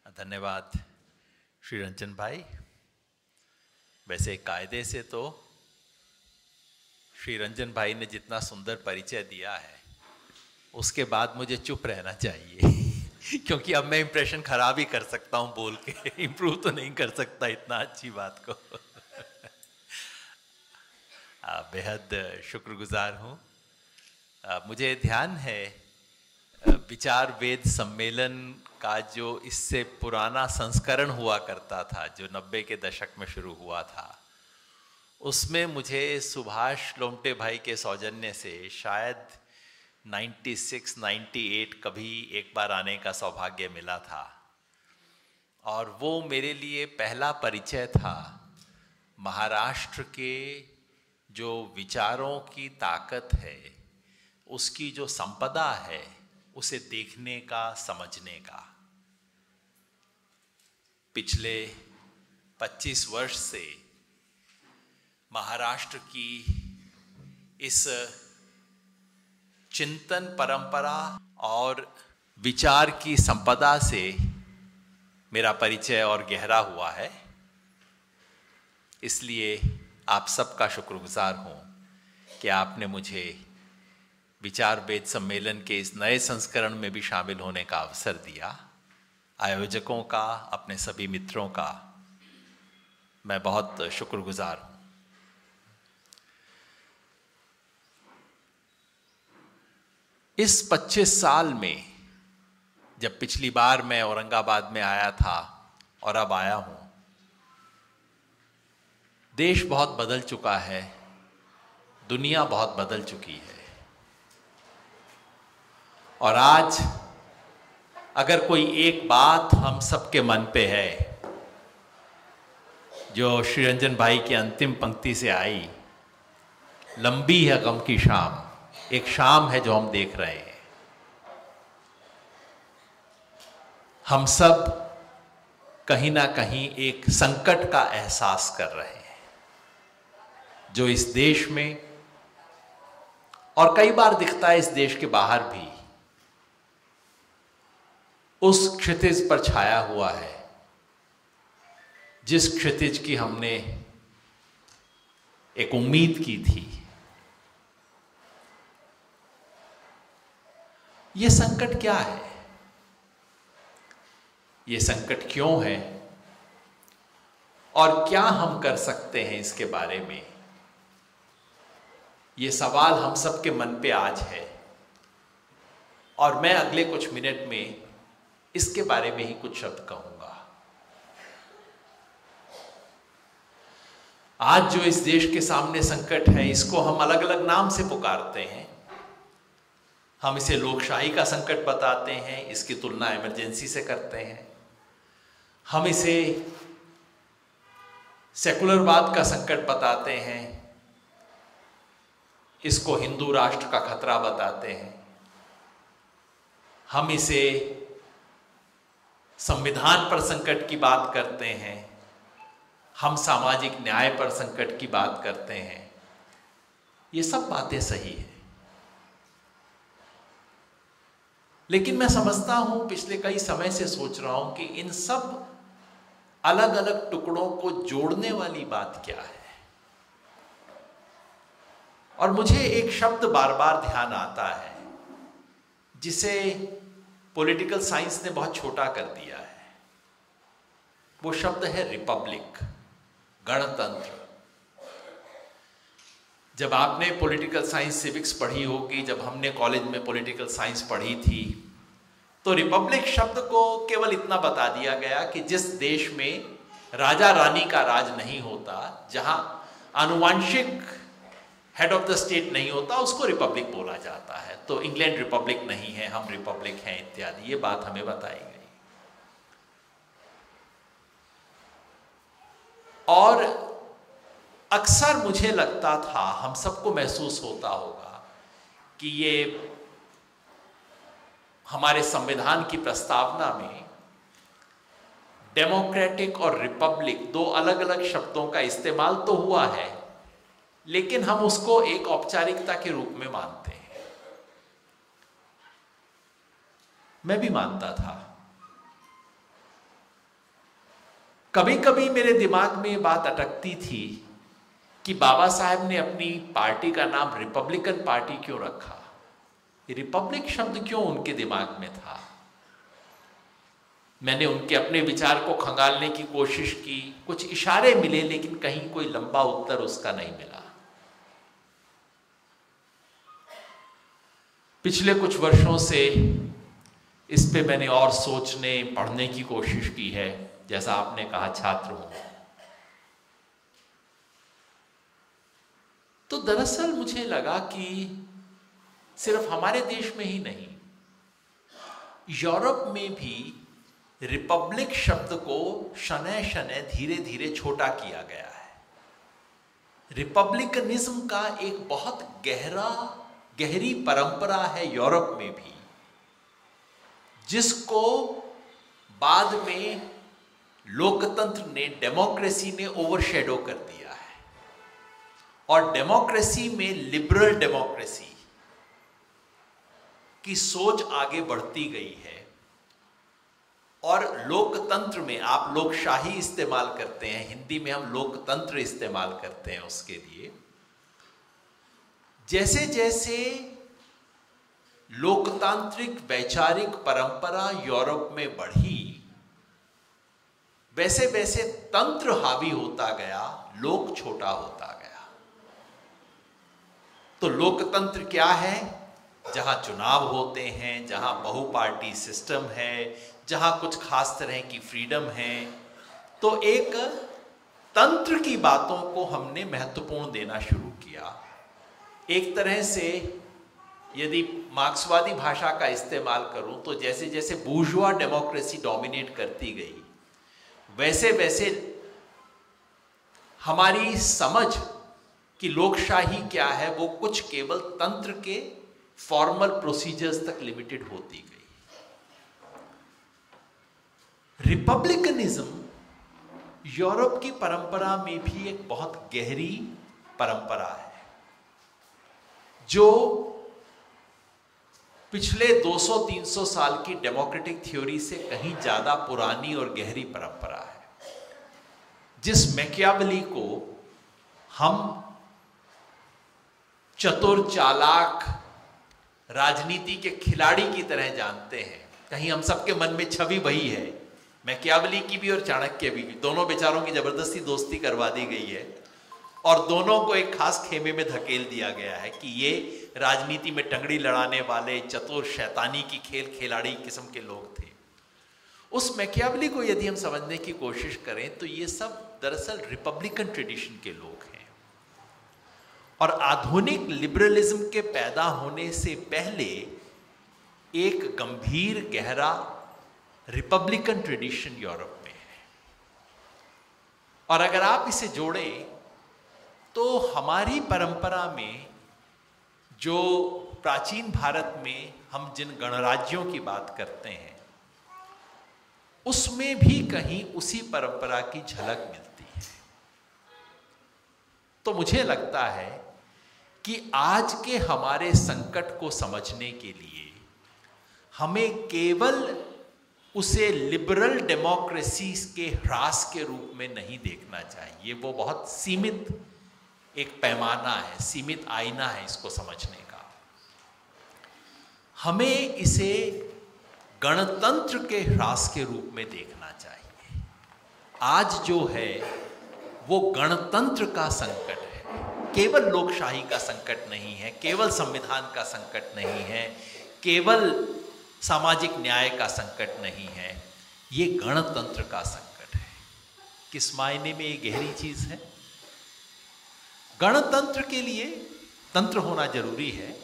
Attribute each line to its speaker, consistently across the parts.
Speaker 1: धन्यवाद श्री रंजन भाई। वैसे कायदे से तो श्री रंजन भाई ने जितना सुंदर परिचय दिया है उसके बाद मुझे चुप रहना चाहिए क्योंकि अब मैं इंप्रेशन खराब ही कर सकता हूं बोल के, इम्प्रूव तो नहीं कर सकता इतना अच्छी बात को। बेहद शुक्रगुजार हूं। मुझे ध्यान है विचार वेद सम्मेलन का जो इससे पुराना संस्करण हुआ करता था, जो 90 के दशक में शुरू हुआ था, उसमें मुझे सुभाष लोमटे भाई के सौजन्य से शायद 96-98 कभी एक बार आने का सौभाग्य मिला था। और वो मेरे लिए पहला परिचय था महाराष्ट्र के जो विचारों की ताकत है, उसकी जो संपदा है, उसे देखने का, समझने का। पिछले 25 वर्ष से महाराष्ट्र की इस चिंतन परंपरा और विचार की संपदा से मेरा परिचय और गहरा हुआ है। इसलिए आप सबका शुक्रगुजार हूँ कि आपने मुझे विचार वेद सम्मेलन के इस नए संस्करण में भी शामिल होने का अवसर दिया। आयोजकों का, अपने सभी मित्रों का मैं बहुत शुक्रगुजार हूँ। इस 25 साल में, जब पिछली बार मैं औरंगाबाद में आया था और अब आया हूँ, देश बहुत बदल चुका है, दुनिया बहुत बदल चुकी है। और आज अगर कोई एक बात हम सबके मन पे है, जो श्री रंजन भाई की अंतिम पंक्ति से आई, लंबी है गम की शाम, एक शाम है जो हम देख रहे हैं। हम सब कहीं ना कहीं एक संकट का एहसास कर रहे हैं, जो इस देश में और कई बार दिखता है इस देश के बाहर भी, उस क्षितिज पर छाया हुआ है जिस क्षितिज की हमने एक उम्मीद की थी। ये संकट क्या है? ये संकट क्यों है? और क्या हम कर सकते हैं इसके बारे में? ये सवाल हम सबके मन पे आज है और मैं अगले कुछ मिनट में इसके बारे में ही कुछ शब्द कहूंगा। आज जो इस देश के सामने संकट है, इसको हम अलग अलग नाम से पुकारते हैं। हम इसे लोकशाही का संकट बताते हैं, इसकी तुलना इमरजेंसी से करते हैं। हम इसे सेकुलरवाद का संकट बताते हैं, इसको हिंदू राष्ट्र का खतरा बताते हैं। हम इसे संविधान पर संकट की बात करते हैं, हम सामाजिक न्याय पर संकट की बात करते हैं। ये सब बातें सही है, लेकिन मैं समझता हूं, पिछले कई समय से सोच रहा हूं कि इन सब अलग अलग टुकड़ों को जोड़ने वाली बात क्या है। और मुझे एक शब्द बार बार ध्यान आता है जिसे पॉलिटिकल साइंस ने बहुत छोटा कर दिया है। वो शब्द है रिपब्लिक, गणतंत्र। जब आपने पॉलिटिकल साइंस सिविक्स पढ़ी होगी, जब हमने कॉलेज में पॉलिटिकल साइंस पढ़ी थी, तो रिपब्लिक शब्द को केवल इतना बता दिया गया कि जिस देश में राजा रानी का राज नहीं होता, जहां आनुवंशिक हेड ऑफ द स्टेट नहीं होता, उसको रिपब्लिक बोला जाता है। तो इंग्लैंड रिपब्लिक नहीं है, हम रिपब्लिक हैं इत्यादि, ये बात हमें बताई गई। और अक्सर मुझे लगता था, हम सबको महसूस होता होगा कि ये हमारे संविधान की प्रस्तावना में डेमोक्रेटिक और रिपब्लिक दो अलग अलग शब्दों का इस्तेमाल तो हुआ है, लेकिन हम उसको एक औपचारिकता के रूप में मानते हैं। मैं भी मानता था। कभी कभी मेरे दिमाग में ये बात अटकती थी कि बाबा साहब ने अपनी पार्टी का नाम रिपब्लिकन पार्टी क्यों रखा, रिपब्लिक शब्द क्यों उनके दिमाग में था। मैंने उनके अपने विचार को खंगालने की कोशिश की, कुछ इशारे मिले, लेकिन कहीं कोई लंबा उत्तर उसका नहीं मिला। पिछले कुछ वर्षों से इस पे मैंने और सोचने पढ़ने की कोशिश की है, जैसा आपने कहा छात्र हूं। तो दरअसल मुझे लगा कि सिर्फ हमारे देश में ही नहीं, यूरोप में भी रिपब्लिक शब्द को शनय शनय धीरे धीरे छोटा किया गया है। रिपब्लिकनिज्म का एक बहुत गहरी परंपरा है यूरोप में भी, जिसको बाद में लोकतंत्र ने, डेमोक्रेसी ने ओवरशैडो कर दिया है। और डेमोक्रेसी में लिबरल डेमोक्रेसी की सोच आगे बढ़ती गई है, और लोकतंत्र में आप लोकशाही इस्तेमाल करते हैं, हिंदी में हम लोकतंत्र इस्तेमाल करते हैं उसके लिए। जैसे जैसे लोकतांत्रिक वैचारिक परंपरा यूरोप में बढ़ी, वैसे वैसे तंत्र हावी होता गया, लोक छोटा होता गया। तो लोकतंत्र क्या है? जहां चुनाव होते हैं, जहां बहुपार्टी सिस्टम है, जहां कुछ खास तरह की फ्रीडम है। तो एक तंत्र की बातों को हमने महत्वपूर्ण देना शुरू किया। एक तरह से यदि मार्क्सवादी भाषा का इस्तेमाल करूं तो जैसे जैसे बूर्जुआ डेमोक्रेसी डोमिनेट करती गई, वैसे वैसे हमारी समझ कि लोकशाही क्या है वो कुछ केवल तंत्र के फॉर्मल प्रोसीजर्स तक लिमिटेड होती गई। रिपब्लिकनिज्म यूरोप की परंपरा में भी एक बहुत गहरी परंपरा है, जो पिछले 200-300 साल की डेमोक्रेटिक थ्योरी से कहीं ज्यादा पुरानी और गहरी परंपरा है, जिस मैकियावेली को हम चतुर चालाक राजनीति के खिलाड़ी की तरह जानते हैं। कहीं हम सबके मन में छवि वही है, मैकियावेली की भी और चाणक्य भी। दोनों बेचारों की जबरदस्ती दोस्ती करवा दी गई है और दोनों को एक खास खेमे में धकेल दिया गया है कि ये राजनीति में टंगड़ी लड़ाने वाले चतुर शैतानी की खेल खिलाड़ी किस्म के लोग थे। उस मैकियावेली को यदि हम समझने की कोशिश करें तो ये सब दरअसल रिपब्लिकन ट्रेडिशन के लोग हैं। और आधुनिक लिबरलिज्म के पैदा होने से पहले एक गंभीर गहरा रिपब्लिकन ट्रेडिशन यूरोप में है। और अगर आप इसे जोड़ें तो हमारी परंपरा में, जो प्राचीन भारत में हम जिन गणराज्यों की बात करते हैं, उसमें भी कहीं उसी परंपरा की झलक मिलती है। तो मुझे लगता है कि आज के हमारे संकट को समझने के लिए हमें केवल उसे लिबरल डेमोक्रेसी के ह्रास के रूप में नहीं देखना चाहिए। वो बहुत सीमित एक पैमाना है, सीमित आईना है इसको समझने का। हमें इसे गणतंत्र के ह्रास के रूप में देखना चाहिए। आज जो है वो गणतंत्र का संकट है, केवल लोकशाही का संकट नहीं है, केवल संविधान का संकट नहीं है, केवल सामाजिक न्याय का संकट नहीं है, ये गणतंत्र का संकट है। किस मायने में ये गहरी चीज है? गणतंत्र के लिए तंत्र होना जरूरी है,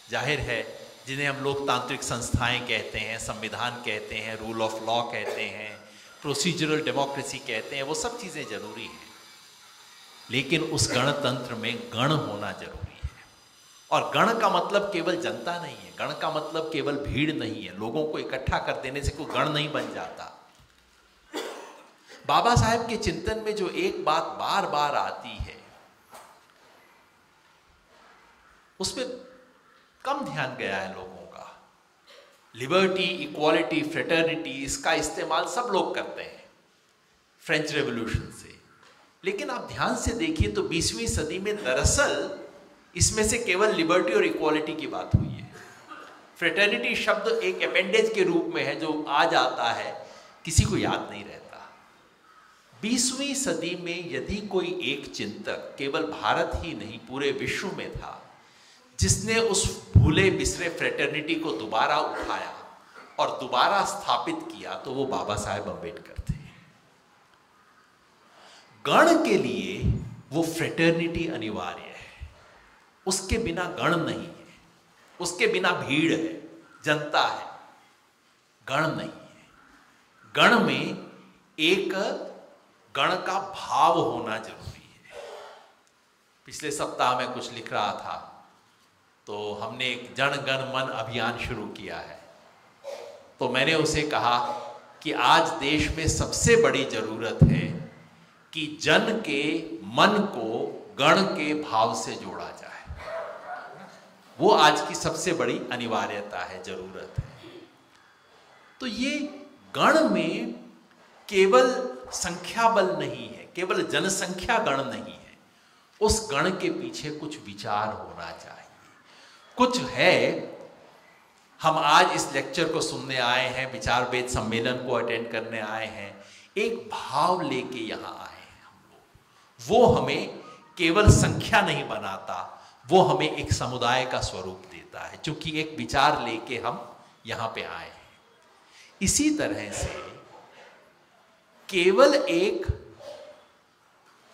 Speaker 1: जाहिर है। जिन्हें हम लोकतांत्रिक संस्थाएं कहते हैं, संविधान कहते हैं, रूल ऑफ लॉ कहते हैं, प्रोसीजरल डेमोक्रेसी कहते हैं, वो सब चीजें जरूरी हैं। लेकिन उस गणतंत्र में गण होना जरूरी है। और गण का मतलब केवल जनता नहीं है, गण का मतलब केवल भीड़ नहीं है, लोगों को इकट्ठा कर देने से कोई गण नहीं बन जाता। बाबा साहेब के चिंतन में जो एक बात बार बार आती है, उसमें कम ध्यान गया है लोगों का। लिबर्टी, इक्वालिटी, फ्रेटर्निटी, इसका इस्तेमाल सब लोग करते हैं फ्रेंच रेवोल्यूशन से, लेकिन आप ध्यान से देखिए तो 20वीं सदी में दरअसल इसमें से केवल लिबर्टी और इक्वालिटी की बात हुई है। फ्रेटर्निटी शब्द एक अपेंडेज के रूप में है जो आ जाता है, किसी को याद नहीं रहता। 20वीं सदी में यदि कोई एक चिंतक केवल भारत ही नहीं पूरे विश्व में था जिसने उस भूले बिसरे फ्रेटर्निटी को दोबारा उठाया और दोबारा स्थापित किया, तो वो बाबा साहेब अम्बेडकर थे। गण के लिए वो फ्रेटर्निटी अनिवार्य है, उसके बिना गण नहीं है, उसके बिना भीड़ है, जनता है, गण नहीं है। गण में एक गण का भाव होना जरूरी है। पिछले सप्ताह में कुछ लिख रहा था तो हमने एक जन गण मन अभियान शुरू किया है, तो मैंने उसे कहा कि आज देश में सबसे बड़ी जरूरत है कि जन के मन को गण के भाव से जोड़ा जाए। वो आज की सबसे बड़ी अनिवार्यता है, जरूरत है। तो ये गण में केवल संख्या बल नहीं है, केवल जनसंख्या गण नहीं है, उस गण के पीछे कुछ विचार होना चाहिए, कुछ है। हम आज इस लेक्चर को सुनने आए हैं, विचार वेद सम्मेलन को अटेंड करने आए हैं, एक भाव लेके यहां आए हैं हम लोग। वो हमें केवल संख्या नहीं बनाता, वो हमें एक समुदाय का स्वरूप देता है, क्योंकि एक विचार लेके हम यहां पे आए हैं। इसी तरह से केवल एक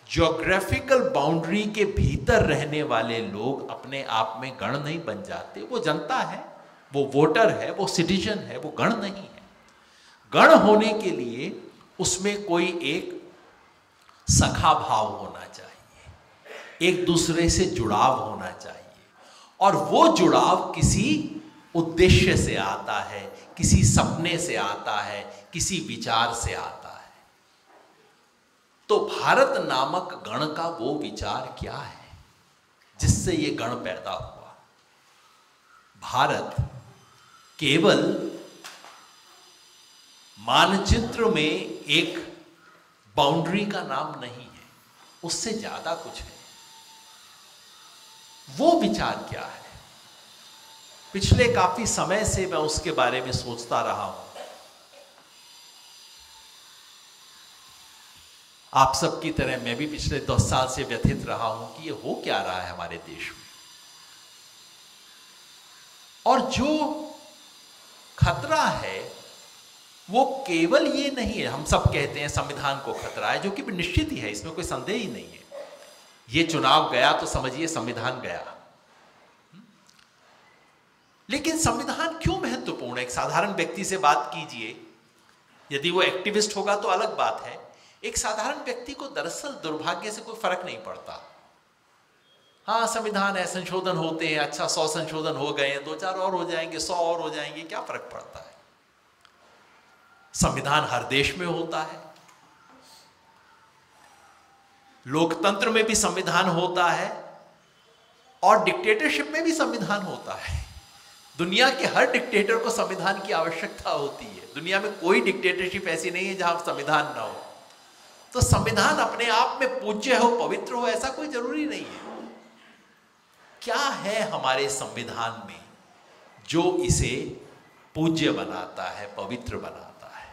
Speaker 1: ज्योग्राफिकल बाउंड्री के भीतर रहने वाले लोग अपने आप में गण नहीं बन जाते। वो जनता है, वो वोटर है, वो सिटीजन है, वो गण नहीं है। गण होने के लिए उसमें कोई एक सखा भाव होना चाहिए, एक दूसरे से जुड़ाव होना चाहिए, और वो जुड़ाव किसी उद्देश्य से आता है, किसी सपने से आता है, किसी विचार से आता है। तो भारत नामक गण का वो विचार क्या है जिससे ये गण पैदा हुआ? भारत केवल मानचित्र में एक बाउंड्री का नाम नहीं है, उससे ज्यादा कुछ है। वो विचार क्या है? पिछले काफी समय से मैं उसके बारे में सोचता रहा हूं। आप सबकी तरह मैं भी पिछले 10 साल से व्यथित रहा हूं कि ये हो क्या रहा है हमारे देश में। और जो खतरा है वो केवल ये नहीं है, हम सब कहते हैं संविधान को खतरा है, जो कि निश्चित ही है, इसमें कोई संदेह ही नहीं है। ये चुनाव गया तो समझिए संविधान गया। लेकिन संविधान क्यों महत्वपूर्ण है? एक साधारण व्यक्ति से बात कीजिए, यदि वो एक्टिविस्ट होगा तो अलग बात है। एक साधारण व्यक्ति को दरअसल दुर्भाग्य से कोई फर्क नहीं पड़ता। हाँ, संविधान है, संशोधन होते हैं, अच्छा 100 संशोधन हो गए हैं, 2-4 और हो जाएंगे, 100 और हो जाएंगे, क्या फर्क पड़ता है? संविधान हर देश में होता है, लोकतंत्र में भी संविधान होता है और डिक्टेटरशिप में भी संविधान होता है। दुनिया के हर डिक्टेटर को संविधान की आवश्यकता होती है। दुनिया में कोई डिक्टेटरशिप ऐसी नहीं है जहां संविधान ना हो। तो संविधान अपने आप में पूज्य हो, पवित्र हो, ऐसा कोई जरूरी नहीं है। क्या है हमारे संविधान में जो इसे पूज्य बनाता है, पवित्र बनाता है?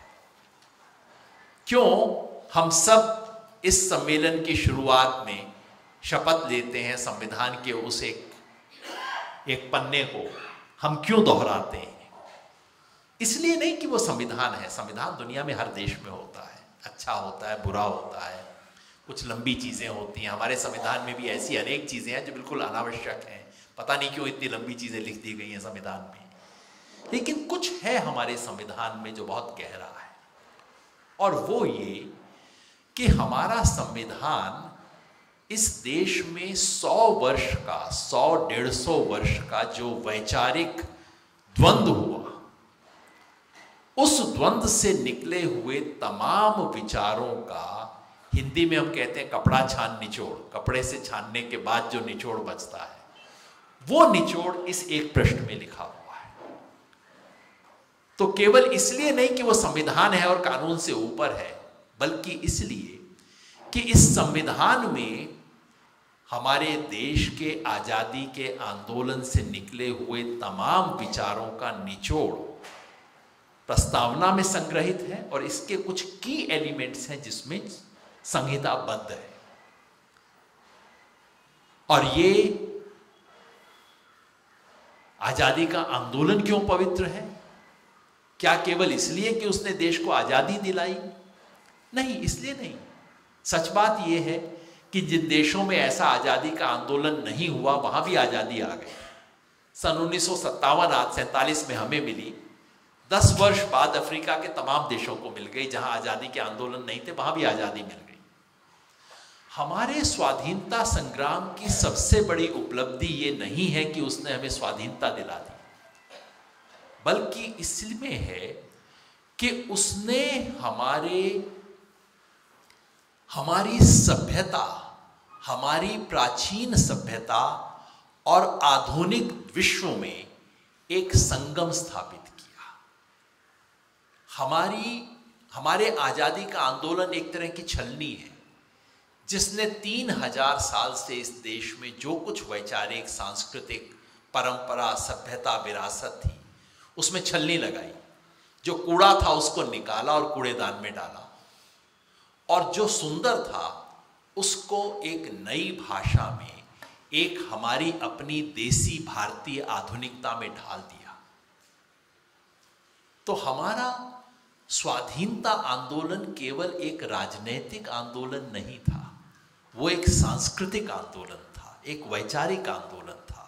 Speaker 1: क्यों हम सब इस सम्मेलन की शुरुआत में शपथ लेते हैं संविधान के उस एक पन्ने को हम क्यों दोहराते हैं? इसलिए नहीं कि वो संविधान है। संविधान दुनिया में हर देश में होता है, अच्छा होता है, बुरा होता है, कुछ लंबी चीज़ें होती हैं। हमारे संविधान में भी ऐसी अनेक चीज़ें हैं जो बिल्कुल अनावश्यक हैं। पता नहीं क्यों इतनी लंबी चीज़ें लिख दी गई हैं संविधान में। लेकिन कुछ है हमारे संविधान में जो बहुत गहरा है, और वो ये कि हमारा संविधान इस देश में 100 वर्ष का 100-150 वर्ष का जो वैचारिक द्वंद्व हुआ, उस द्वंद्व से निकले हुए तमाम विचारों का, हिंदी में हम कहते हैं कपड़ा छान निचोड़, कपड़े से छानने के बाद जो निचोड़ बचता है, वो निचोड़ इस एक पृष्ठ में लिखा हुआ है। तो केवल इसलिए नहीं कि वो संविधान है और कानून से ऊपर है, बल्कि इसलिए कि इस संविधान में हमारे देश के आजादी के आंदोलन से निकले हुए तमाम विचारों का निचोड़ प्रस्तावना में संग्रहित है और इसके कुछ की एलिमेंट्स हैं जिसमें संहिताबद्ध है। और ये आजादी का आंदोलन क्यों पवित्र है? क्या केवल इसलिए कि उसने देश को आजादी दिलाई? नहीं, इसलिए नहीं। सच बात यह है कि जिन देशों में ऐसा आजादी का आंदोलन नहीं हुआ, वहां भी आजादी आ गई। सन 1957 आज 47 में हमें मिली, 10 वर्ष बाद अफ्रीका के तमाम देशों को मिल गई। जहां आजादी के आंदोलन नहीं थे, वहां भी आजादी मिल गई। हमारे स्वाधीनता संग्राम की सबसे बड़ी उपलब्धि ये नहीं है कि उसने हमें स्वाधीनता दिला दी, बल्कि इसमें है कि उसने हमारी सभ्यता, हमारी प्राचीन सभ्यता और आधुनिक विश्व में एक संगम स्थापित किया। हमारे आजादी का आंदोलन एक तरह की छलनी है जिसने 3000 साल से इस देश में जो कुछ वैचारिक, सांस्कृतिक परंपरा, सभ्यता, विरासत थी, उसमें छलनी लगाई। जो कूड़ा था उसको निकाला और कूड़ेदान में डाला, और जो सुंदर था उसको एक नई भाषा में, एक हमारी अपनी देसी भारतीय आधुनिकता में ढाल दिया। तो हमारा स्वाधीनता आंदोलन केवल एक राजनैतिक आंदोलन नहीं था, वो एक सांस्कृतिक आंदोलन था, एक वैचारिक आंदोलन था,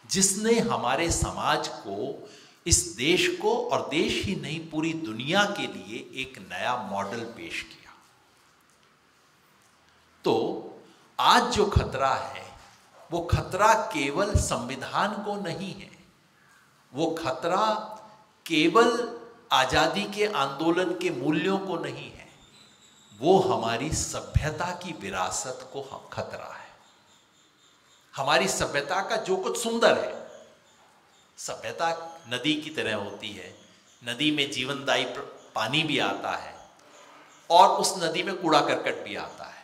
Speaker 1: जिसने हमारे समाज को, इस देश को, और देश ही नहीं पूरी दुनिया के लिए एक नया मॉडल पेश किया। तो आज जो खतरा है, वो खतरा केवल संविधान को नहीं है, वो खतरा केवल आजादी के आंदोलन के मूल्यों को नहीं है, वो हमारी सभ्यता की विरासत को खतरा है। हमारी सभ्यता का जो कुछ सुंदर है, सभ्यता नदी की तरह होती है, नदी में जीवनदायी पानी भी आता है और उस नदी में कूड़ा करकट भी आता है,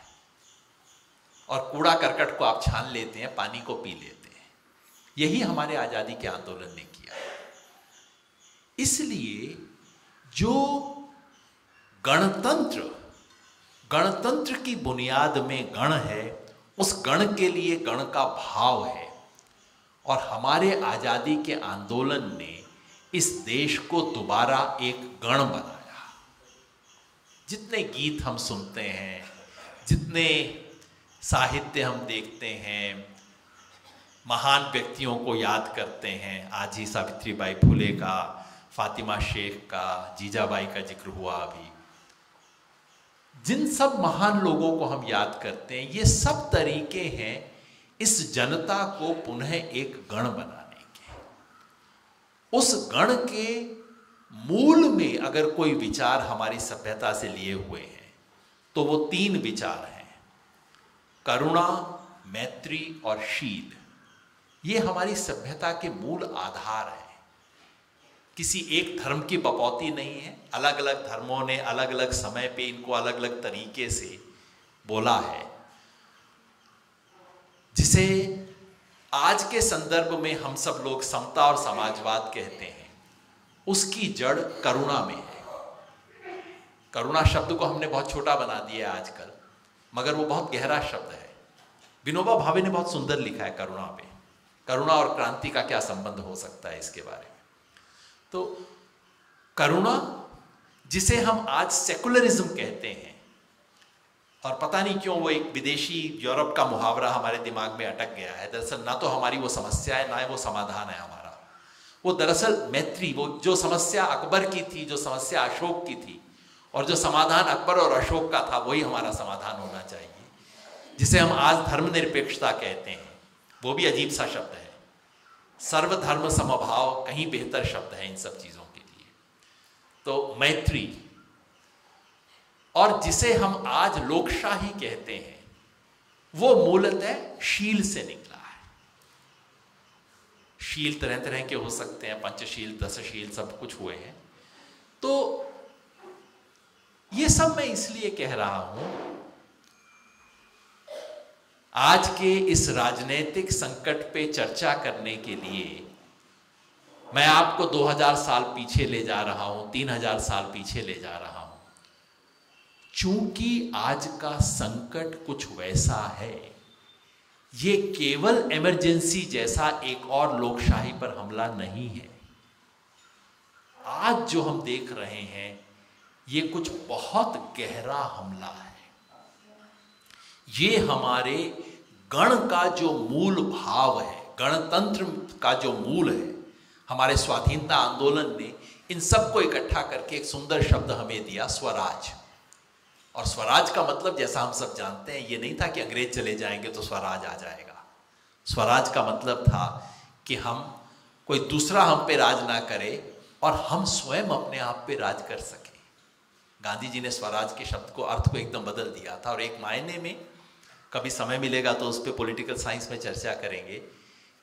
Speaker 1: और कूड़ा करकट को आप छान लेते हैं, पानी को पी लेते हैं। यही हमारे आजादी के आंदोलन ने किया। इसलिए जो गणतंत्र की बुनियाद में गण है, उस गण के लिए गण का भाव है, और हमारे आजादी के आंदोलन ने इस देश को दोबारा एक गण बनाया। जितने गीत हम सुनते हैं, जितने साहित्य हम देखते हैं, महान व्यक्तियों को याद करते हैं, आज ही सावित्रीबाई फुले का, फातिमा शेख का, जीजाबाई का जिक्र हुआ अभी, जिन सब महान लोगों को हम याद करते हैं, ये सब तरीके हैं इस जनता को पुनः एक गण बनाने के। उस गण के मूल में अगर कोई विचार हमारी सभ्यता से लिए हुए हैं, तो वो 3 विचार हैं: करुणा, मैत्री और शील। ये हमारी सभ्यता के मूल आधार हैं। किसी एक धर्म की बपौती नहीं है। अलग अलग धर्मों ने अलग अलग समय पे इनको अलग अलग तरीके से बोला है, जिसे आज के संदर्भ में हम सब लोग समता और समाजवाद कहते हैं। उसकी जड़ करुणा में है। करुणा शब्द को हमने बहुत छोटा बना दिया आजकल, मगर वो बहुत गहरा शब्द है। विनोबा भावे ने बहुत सुंदर लिखा है करुणा पे। करुणा और क्रांति का क्या संबंध हो सकता है इसके बारे में। तो करुणा, जिसे हम आज सेकुलरिज्म कहते हैं, और पता नहीं क्यों वो एक विदेशी यूरोप का मुहावरा हमारे दिमाग में अटक गया है। दरअसल ना तो हमारी वो समस्या है, ना वो समाधान है हमारा। वो दरअसल मैत्री, वो जो समस्या अकबर की थी, जो समस्या अशोक की थी, और जो समाधान अकबर और अशोक का था, वही हमारा समाधान होना चाहिए। जिसे हम आज धर्मनिरपेक्षता कहते हैं, वो भी अजीब सा शब्द है। सर्वधर्म समभाव कहीं बेहतर शब्द है इन सब चीजों के लिए। तो मैत्री, और जिसे हम आज लोकशाही कहते हैं, वो मूलतः शील से निकला है। शील तरह तरह के हो सकते हैं, पंचशील, दशशील, सब कुछ हुए हैं। तो ये सब मैं इसलिए कह रहा हूं, आज के इस राजनीतिक संकट पे चर्चा करने के लिए मैं आपको 2000 साल पीछे ले जा रहा हूं, 3000 साल पीछे ले जा रहा हूं। चूंकि आज का संकट कुछ वैसा है, ये केवल इमरजेंसी जैसा एक और लोकशाही पर हमला नहीं है। आज जो हम देख रहे हैं ये कुछ बहुत गहरा हमला है। ये हमारे गण का जो मूल भाव है, गणतंत्र का जो मूल है, हमारे स्वाधीनता आंदोलन ने इन सबको इकट्ठा करके एक सुंदर शब्द हमें दिया, स्वराज। और स्वराज का मतलब जैसा हम सब जानते हैं, ये नहीं था कि अंग्रेज चले जाएंगे तो स्वराज आ जाएगा। स्वराज का मतलब था कि हम, कोई दूसरा हम पे राज ना करे और हम स्वयं अपने आप पे राज कर सके। गांधी जी ने स्वराज के शब्द को, अर्थ को एकदम बदल दिया था। और एक मायने में, कभी समय मिलेगा तो उस पर पॉलिटिकल साइंस में चर्चा करेंगे,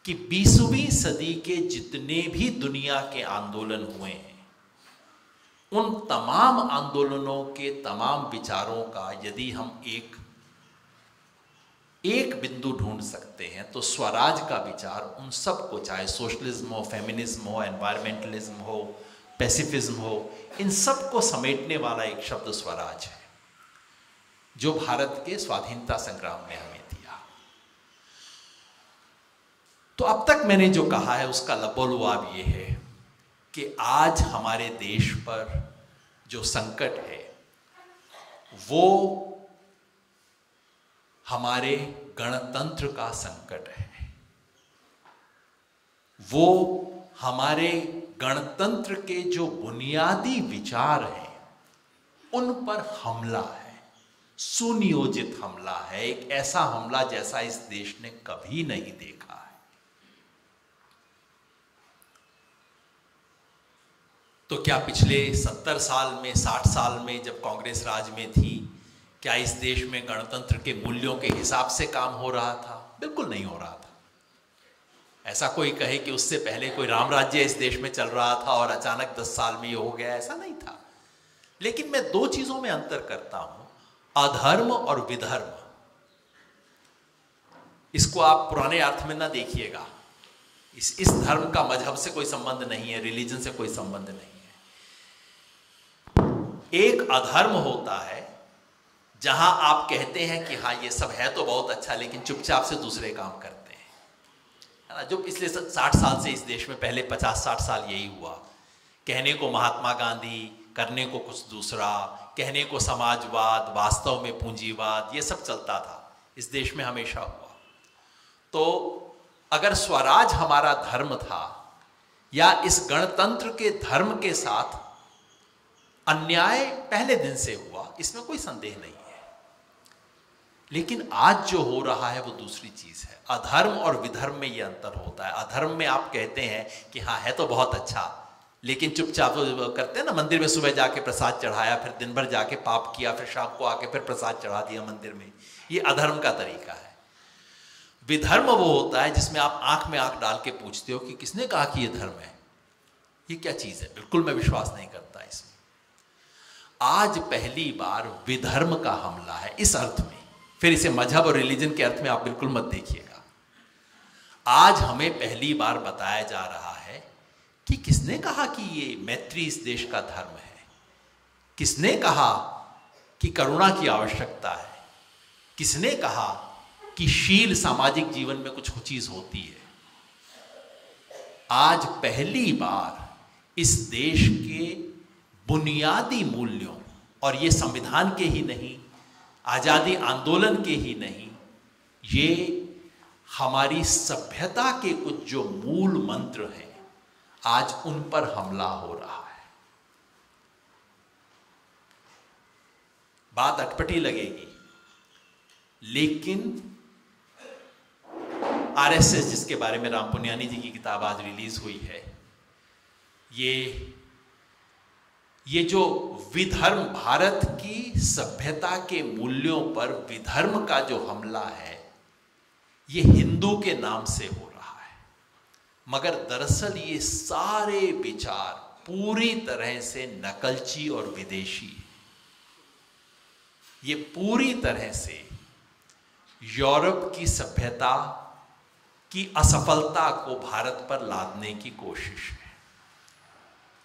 Speaker 1: कि 20वीं सदी के जितने भी दुनिया के आंदोलन हुए हैं, उन तमाम आंदोलनों के तमाम विचारों का यदि हम एक बिंदु ढूंढ सकते हैं तो स्वराज का विचार उन सबको, चाहे सोशलिज्म हो, फेमिनिज्म हो, एनवायरमेंटलिज्म हो, पैसिफिज्म हो, इन सबको समेटने वाला एक शब्द स्वराज है, जो भारत के स्वाधीनता संग्राम ने हमें दिया। तो अब तक मैंने जो कहा है उसका लबोलुआब ये है कि आज हमारे देश पर जो संकट है वो हमारे गणतंत्र का संकट है। वो हमारे गणतंत्र के जो बुनियादी विचार हैं उन पर हमला है, सुनियोजित हमला है, एक ऐसा हमला जैसा इस देश ने कभी नहीं देखा है। तो क्या पिछले 70 साल में, 60 साल में जब कांग्रेस राज में थी, क्या इस देश में गणतंत्र के मूल्यों के हिसाब से काम हो रहा था? बिल्कुल नहीं हो रहा था। ऐसा कोई कहे कि उससे पहले कोई राम राज्य इस देश में चल रहा था और अचानक 10 साल में ये हो गया, ऐसा नहीं था। लेकिन मैं दो चीजों में अंतर करता हूं, अधर्म और विधर्म। इसको आप पुराने अर्थ में ना देखिएगा। इस धर्म का मजहब से कोई संबंध नहीं है, रिलीजन से कोई संबंध नहीं है। एक अधर्म होता है जहां आप कहते हैं कि हाँ ये सब है तो बहुत अच्छा, लेकिन चुपचाप से दूसरे काम करते हैं, है ना। जो पिछले 60 साल से इस देश में, पहले 50-60 साल यही हुआ। कहने को महात्मा गांधी, करने को कुछ दूसरा, कहने को समाजवाद, वास्तव में पूंजीवाद, ये सब चलता था इस देश में, हमेशा हुआ। तो अगर स्वराज हमारा धर्म था, या इस गणतंत्र के धर्म के साथ अन्याय पहले दिन से हुआ, इसमें कोई संदेह नहीं है। लेकिन आज जो हो रहा है वो दूसरी चीज है। अधर्म और विधर्म में ये अंतर होता है। अधर्म में आप कहते हैं कि हाँ है तो बहुत अच्छा, लेकिन चुपचाप करते हैं ना, मंदिर में सुबह जाके प्रसाद चढ़ाया, फिर दिन भर जाके पाप किया, फिर शाम को आके फिर प्रसाद चढ़ा दिया मंदिर में, ये अधर्म का तरीका है। विधर्म वो होता है जिसमें आप आंख में आंख डाल के पूछते हो कि किसने कहा कि ये धर्म है, ये क्या चीज है, बिल्कुल मैं विश्वास नहीं करता इसमें। आज पहली बार विधर्म का हमला है इस अर्थ में, फिर इसे मजहब और रिलीजन के अर्थ में आप बिल्कुल मत देखिएगा। आज हमें पहली बार बताया जा रहा है कि किसने कहा कि ये मैत्री इस देश का धर्म है, किसने कहा कि करुणा की आवश्यकता है, किसने कहा कि शील सामाजिक जीवन में कुछ चीज होती है। आज पहली बार इस देश के बुनियादी मूल्यों, और ये संविधान के ही नहीं, आजादी आंदोलन के ही नहीं, ये हमारी सभ्यता के कुछ जो मूल मंत्र हैं, आज उन पर हमला हो रहा है। बात अटपटी लगेगी, लेकिन आरएसएस, जिसके बारे में राम पुनियानी जी की किताब आज रिलीज हुई है, ये जो विधर्म, भारत की सभ्यता के मूल्यों पर विधर्म का जो हमला है, ये हिंदू के नाम से हो रहा है। मगर दरअसल ये सारे विचार पूरी तरह से नकलची और विदेशी है। ये पूरी तरह से यूरोप की सभ्यता की असफलता को भारत पर लादने की कोशिश है।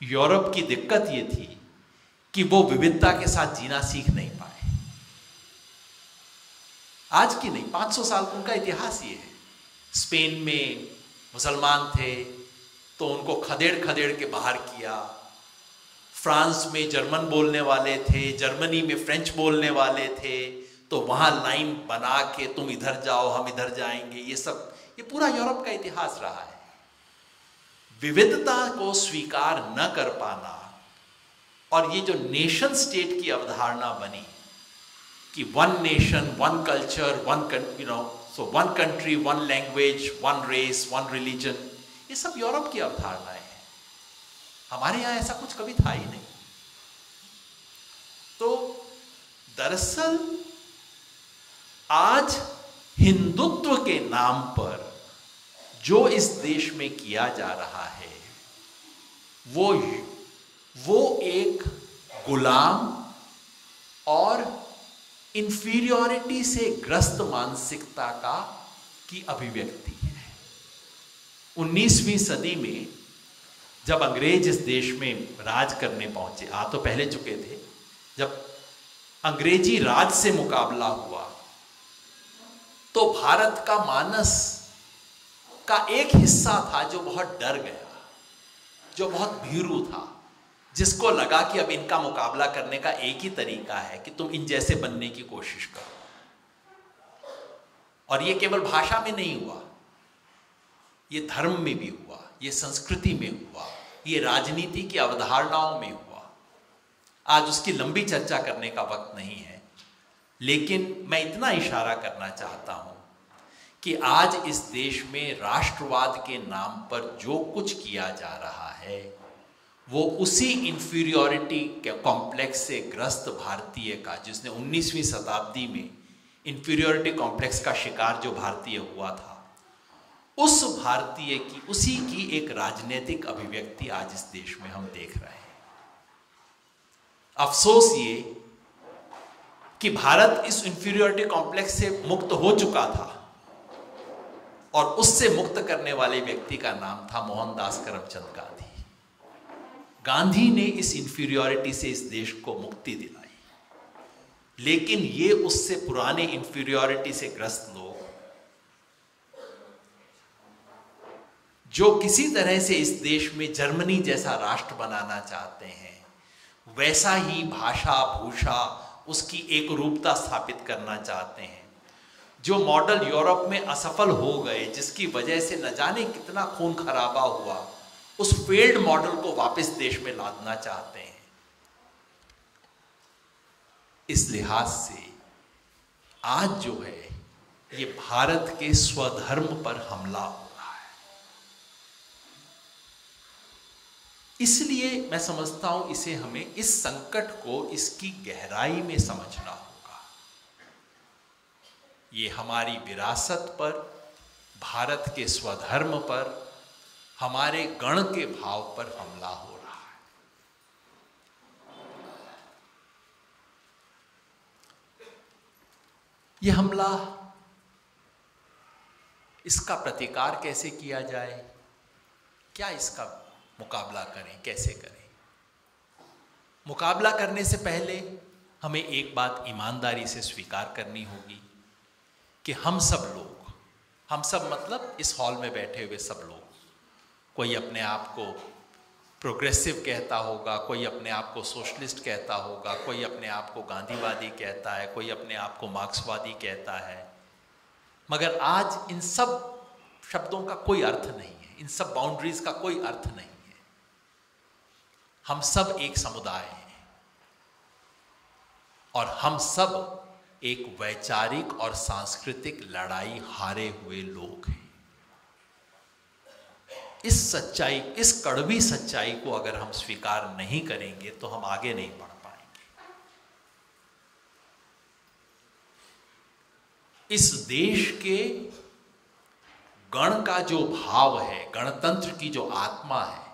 Speaker 1: यूरोप की दिक्कत ये थी कि वो विविधता के साथ जीना सीख नहीं पाए। आज की नहीं, 500 साल का उनका इतिहास ये है। स्पेन में मुसलमान थे तो उनको खदेड़ खदेड़ के बाहर किया। फ्रांस में जर्मन बोलने वाले थे, जर्मनी में फ्रेंच बोलने वाले थे, तो वहां लाइन बना के तुम इधर जाओ हम इधर जाएंगे। ये पूरा यूरोप का इतिहास रहा है। विविधता को स्वीकार न कर पाना और ये जो नेशन स्टेट की अवधारणा बनी कि one nation, one culture, one country, one language, one race, one religion, ये सब यूरोप की अवधारणाएं हैं। हमारे यहां ऐसा कुछ कभी था ही नहीं। तो दरअसल आज हिंदुत्व के नाम पर जो इस देश में किया जा रहा है, वो एक गुलाम और इंफीरियरिटी से ग्रस्त मानसिकता की अभिव्यक्ति है। 19वीं सदी में जब अंग्रेज इस देश में राज करने पहुंचे, आ तो पहले चुके थे, जब अंग्रेजी राज से मुकाबला हुआ तो भारत का मानस का एक हिस्सा था जो बहुत डर गया, जो बहुत भीरू था, जिसको लगा कि अब इनका मुकाबला करने का एक ही तरीका है कि तुम इन जैसे बनने की कोशिश करो। और ये केवल भाषा में नहीं हुआ, ये धर्म में भी हुआ, ये संस्कृति में हुआ, ये राजनीति की अवधारणाओं में हुआ। आज उसकी लंबी चर्चा करने का वक्त नहीं है, लेकिन मैं इतना इशारा करना चाहता हूं कि आज इस देश में राष्ट्रवाद के नाम पर जो कुछ किया जा रहा है, वो उसी इंफीरियरिटी कॉम्प्लेक्स से ग्रस्त भारतीय का, जिसने 19वीं शताब्दी में इंफीरियरिटी कॉम्प्लेक्स का शिकार जो भारतीय हुआ था, उस भारतीय की, उसी की एक राजनीतिक अभिव्यक्ति आज इस देश में हम देख रहे हैं। अफसोस ये कि भारत इस इंफीरियरिटी कॉम्प्लेक्स से मुक्त हो चुका था और उससे मुक्त करने वाले व्यक्ति का नाम था मोहनदास करमचंद गांधी। गांधी ने इस इंफीरियरिटी से इस देश को मुक्ति दिलाई, लेकिन ये उससे पुराने इंफीरियरिटी से ग्रस्त लोग जो किसी तरह से इस देश में जर्मनी जैसा राष्ट्र बनाना चाहते हैं, वैसा ही भाषा भूषा उसकी एक रूपता स्थापित करना चाहते हैं, जो मॉडल यूरोप में असफल हो गए, जिसकी वजह से न जाने कितना खून खराबा हुआ, उस फेल्ड मॉडल को वापस देश में लादना चाहते हैं। इस लिहाज से आज जो है ये भारत के स्वधर्म पर हमला हो रहा है। इसलिए मैं समझता हूं इसे हमें, इस संकट को इसकी गहराई में समझना होगा। ये हमारी विरासत पर, भारत के स्वधर्म पर, हमारे गण के भाव पर हमला हो रहा है। यह हमला, इसका प्रतिकार कैसे किया जाए, क्या इसका मुकाबला करें, कैसे करें? मुकाबला करने से पहले हमें एक बात ईमानदारी से स्वीकार करनी होगी कि हम सब लोग, हम सब मतलब इस हॉल में बैठे हुए सब लोग, कोई अपने आप को प्रोग्रेसिव कहता होगा, कोई अपने आप को सोशलिस्ट कहता होगा, कोई अपने आप को गांधीवादी कहता है, कोई अपने आप को मार्क्सवादी कहता है, मगर आज इन सब शब्दों का कोई अर्थ नहीं है, इन सब बाउंड्रीज का कोई अर्थ नहीं है। हम सब एक समुदाय हैं और हम सब एक वैचारिक और सांस्कृतिक लड़ाई हारे हुए लोग हैं। इस सच्चाई, इस कड़वी सच्चाई को अगर हम स्वीकार नहीं करेंगे तो हम आगे नहीं बढ़ पाएंगे। इस देश के गण का जो भाव है, गणतंत्र की जो आत्मा है,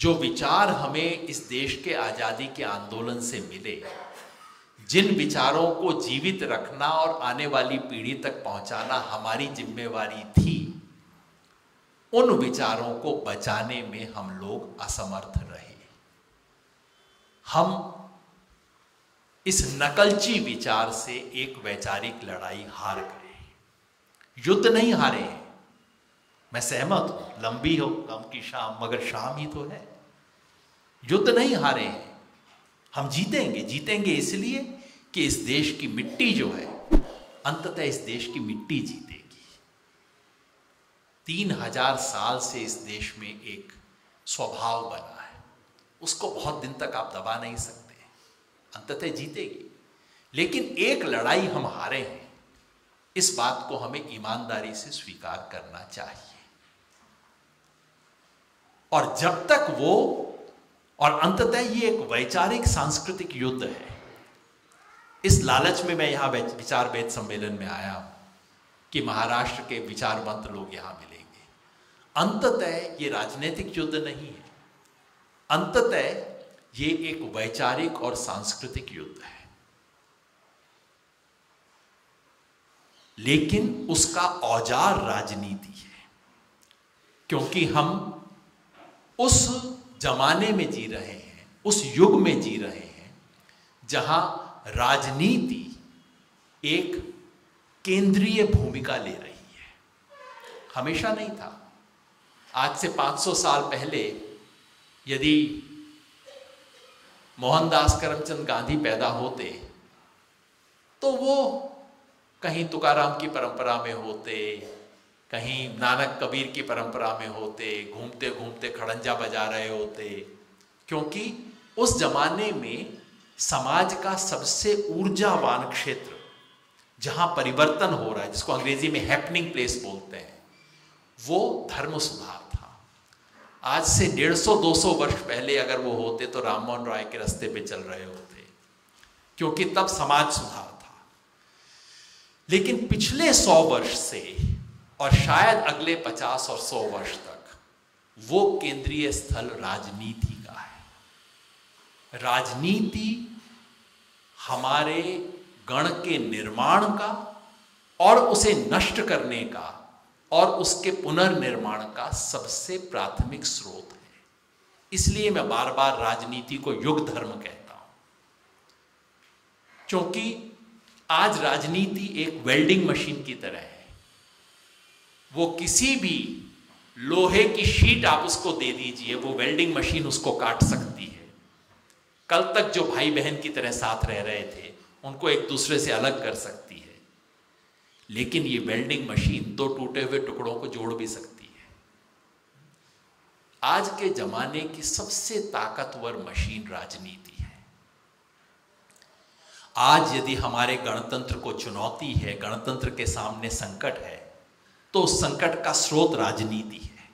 Speaker 1: जो विचार हमें इस देश के आजादी के आंदोलन से मिले, जिन विचारों को जीवित रखना और आने वाली पीढ़ी तक पहुंचाना हमारी जिम्मेवारी थी, उन विचारों को बचाने में हम लोग असमर्थ रहे। हम इस नकलची विचार से एक वैचारिक लड़ाई हार गए। युद्ध नहीं हारे हैं, मैं सहमत हूं, लंबी हो गम की शाम मगर शाम ही तो है। युद्ध नहीं हारे हैं, हम जीतेंगे। जीतेंगे इसलिए कि इस देश की मिट्टी जो है, अंततः इस देश की मिट्टी जीतेगी। 3000 साल से इस देश में एक स्वभाव बना है, उसको बहुत दिन तक आप दबा नहीं सकते, अंततः जीतेगी। लेकिन एक लड़ाई हम हारे हैं, इस बात को हमें ईमानदारी से स्वीकार करना चाहिए। और जब तक वो, और अंततः ये एक वैचारिक सांस्कृतिक युद्ध है। इस लालच में मैं यहां विचार वेद सम्मेलन में आया हूं कि महाराष्ट्र के विचारवंत लोग यहां मिलेंगे। अंततः ये राजनीतिक युद्ध नहीं है, अंततः ये एक वैचारिक और सांस्कृतिक युद्ध है। लेकिन उसका औजार राजनीति है, क्योंकि हम उस जमाने में जी रहे हैं, उस युग में जी रहे हैं जहां राजनीति एक केंद्रीय भूमिका ले रही है। हमेशा नहीं था। आज से 500 साल पहले यदि मोहनदास करमचंद गांधी पैदा होते तो वो कहीं तुकाराम की परंपरा में होते, कहीं नानक कबीर की परंपरा में होते, घूमते घूमते खड़ंजा बजा रहे होते। क्योंकि उस जमाने में समाज का सबसे ऊर्जावान क्षेत्र जहां परिवर्तन हो रहा है, जिसको अंग्रेजी में हैपनिंग प्लेस बोलते हैं, वो धर्म सुधार था। आज से 150-200 वर्ष पहले अगर वो होते तो राममोहन राय के रास्ते पे चल रहे होते, क्योंकि तब समाज सुधार था। लेकिन पिछले 100 वर्ष से और शायद अगले 50 और 100 वर्ष तक वो केंद्रीय स्थल राजनीति का है। राजनीति हमारे गण के निर्माण का और उसे नष्ट करने का और उसके पुनर्निर्माण का सबसे प्राथमिक स्रोत है। इसलिए मैं बार बार राजनीति को युग धर्म कहता हूं, क्योंकि आज राजनीति एक वेल्डिंग मशीन की तरह है। वो किसी भी लोहे की शीट आप उसको दे दीजिए, वो वेल्डिंग मशीन उसको काट सकती है। कल तक जो भाई बहन की तरह साथ रह रहे थे उनको एक दूसरे से अलग कर सकती है, लेकिन ये वेल्डिंग मशीन 2 टूटे हुए टुकड़ों को जोड़ भी सकती है। आज के जमाने की सबसे ताकतवर मशीन राजनीति है। आज यदि हमारे गणतंत्र को चुनौती है, गणतंत्र के सामने संकट है, तो उस संकट का स्रोत राजनीति है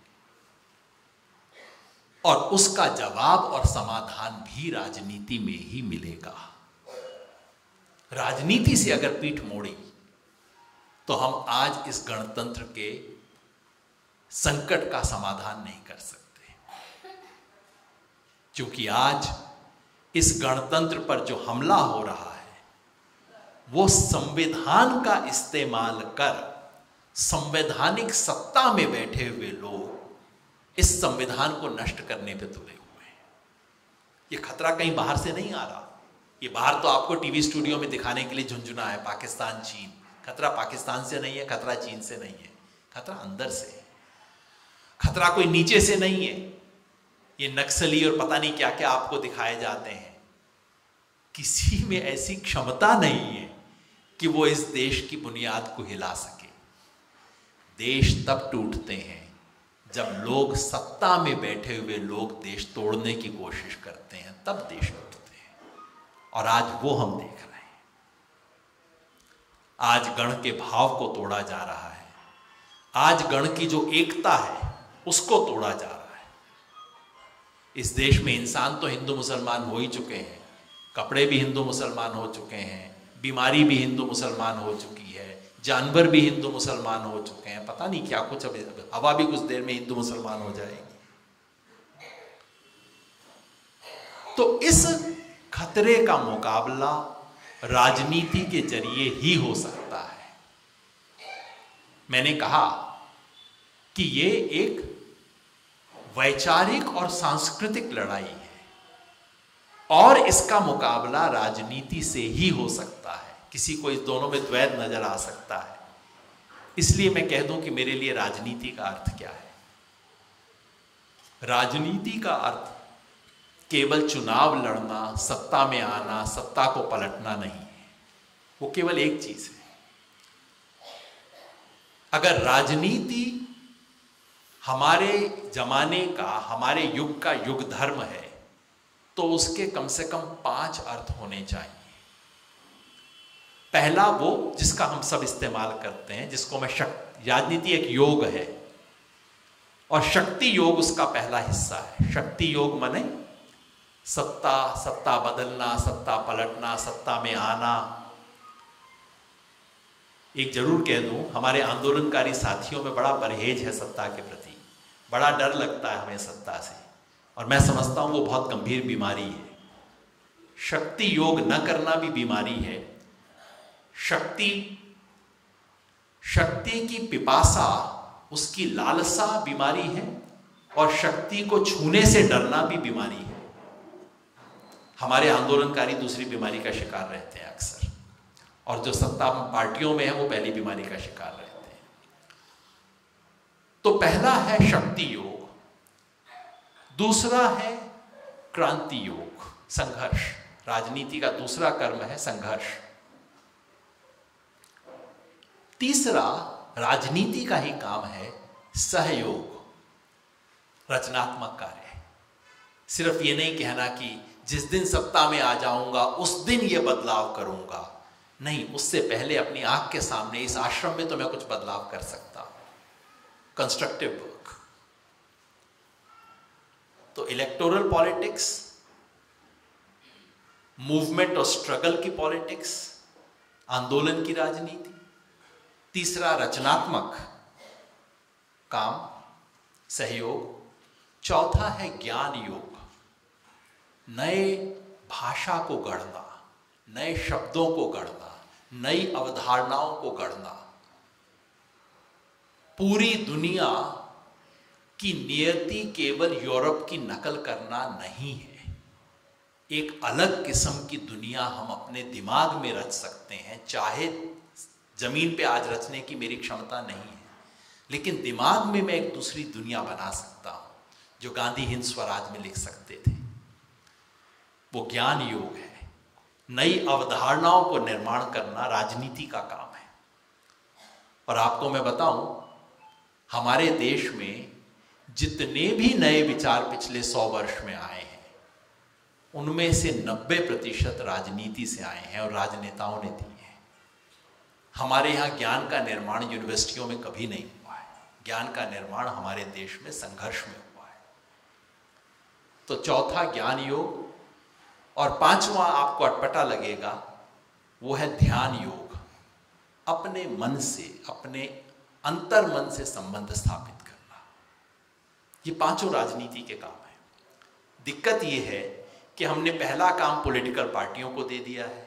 Speaker 1: और उसका जवाब और समाधान भी राजनीति में ही मिलेगा। राजनीति से अगर पीठ मोड़ी तो हम आज इस गणतंत्र के संकट का समाधान नहीं कर सकते, क्योंकि आज इस गणतंत्र पर जो हमला हो रहा है वो संविधान का इस्तेमाल कर संवैधानिक सत्ता में बैठे हुए लोग इस संविधान को नष्ट करने पे तुले हुए हैं। ये खतरा कहीं बाहर से नहीं आ रहा, ये बाहर तो आपको टीवी स्टूडियो में दिखाने के लिए झुंझुना है, पाकिस्तान चीन। खतरा पाकिस्तान से नहीं है, खतरा चीन से नहीं है, खतरा अंदर से है। खतरा कोई नीचे से नहीं है। ये नक्सली और पता नहीं क्या क्या आपको दिखाए जाते हैं, किसी में ऐसी क्षमता नहीं है कि वो इस देश की बुनियाद को हिला सके। देश तब टूटते हैं जब लोग, सत्ता में बैठे हुए लोग देश तोड़ने की कोशिश करते हैं, तब देश टूटते हैं। और आज वो हम देख रहे हैं। आज गण के भाव को तोड़ा जा रहा है, आज गण की जो एकता है उसको तोड़ा जा रहा है। इस देश में इंसान तो हिंदू मुसलमान हो ही चुके हैं, कपड़े भी हिंदू मुसलमान हो चुके हैं, बीमारी भी हिंदू मुसलमान हो चुकी है, जानवर भी हिंदू मुसलमान हो चुके हैं, पता नहीं क्या कुछ, अभी हवा भी कुछ देर में हिंदू मुसलमान हो जाएगी। तो इस खतरे का मुकाबला राजनीति के जरिए ही हो सकता है। मैंने कहा कि ये एक वैचारिक और सांस्कृतिक लड़ाई है और इसका मुकाबला राजनीति से ही हो सकता है। किसी को इस दोनों में द्वैत नजर आ सकता है, इसलिए मैं कह दूं कि मेरे लिए राजनीति का अर्थ क्या है। राजनीति का अर्थ केवल चुनाव लड़ना, सत्ता में आना, सत्ता को पलटना नहीं है, वो केवल एक चीज है। अगर राजनीति हमारे जमाने का, हमारे युग का युग धर्म है, तो उसके कम से कम 5 अर्थ होने चाहिए। पहला वो जिसका हम सब इस्तेमाल करते हैं, जिसको मैं राजनीति एक योग है और शक्ति योग उसका पहला हिस्सा है। शक्ति योग माने सत्ता, सत्ता बदलना, सत्ता पलटना, सत्ता में आना। एक जरूर कह दूं, हमारे आंदोलनकारी साथियों में बड़ा परहेज है सत्ता के प्रति, बड़ा डर लगता है हमें सत्ता से, और मैं समझता हूं वो बहुत गंभीर बीमारी है। शक्ति योग न करना भी बीमारी है। शक्ति की पिपासा, उसकी लालसा बीमारी है, और शक्ति को छूने से डरना भी बीमारी है। हमारे आंदोलनकारी दूसरी बीमारी का शिकार रहते हैं अक्सर, और जो सत्ता पार्टियों में है वो पहली बीमारी का शिकार रहते हैं। तो पहला है शक्ति योग, दूसरा है क्रांति योग, संघर्ष। राजनीति का दूसरा कर्म है संघर्ष। तीसरा राजनीति का ही काम है सहयोग, रचनात्मक कार्य। सिर्फ ये नहीं कहना कि जिस दिन सत्ता में आ जाऊंगा उस दिन ये बदलाव करूंगा, नहीं, उससे पहले अपनी आंख के सामने इस आश्रम में तो मैं कुछ बदलाव कर सकता हूं। Constructive work. तो इलेक्टोरल पॉलिटिक्स, मूवमेंट और स्ट्रगल की पॉलिटिक्स, आंदोलन की राजनीति। तीसरा रचनात्मक काम, सहयोग। चौथा है ज्ञान योग, नए भाषा को गढ़ना, नए शब्दों को गढ़ना, नई अवधारणाओं को गढ़ना। पूरी दुनिया की नियति केवल यूरोप की नकल करना नहीं है। एक अलग किस्म की दुनिया हम अपने दिमाग में रच सकते हैं। चाहे जमीन पे आज रचने की मेरी क्षमता नहीं है, लेकिन दिमाग में मैं एक दूसरी दुनिया बना सकता हूं, जो गांधी हिंद स्वराज में लिख सकते थे। वो ज्ञान योग है। नई अवधारणाओं को निर्माण करना राजनीति का काम है। और आपको मैं बताऊं, हमारे देश में जितने भी नए विचार पिछले 100 वर्ष में आए हैं, उनमें से 90% राजनीति से आए हैं और राजनेताओं ने दिए हैं। हमारे यहाँ ज्ञान का निर्माण यूनिवर्सिटियों में कभी नहीं हुआ है। ज्ञान का निर्माण हमारे देश में संघर्ष में हुआ है। तो चौथा ज्ञान योग, और पांचवा आपको अटपटा लगेगा, वो है ध्यान योग। अपने मन से, अपने अंतर मन से संबंध स्थापित करना। ये पांचों राजनीति के काम है। दिक्कत ये है कि हमने पहला काम पॉलिटिकल पार्टियों को दे दिया है,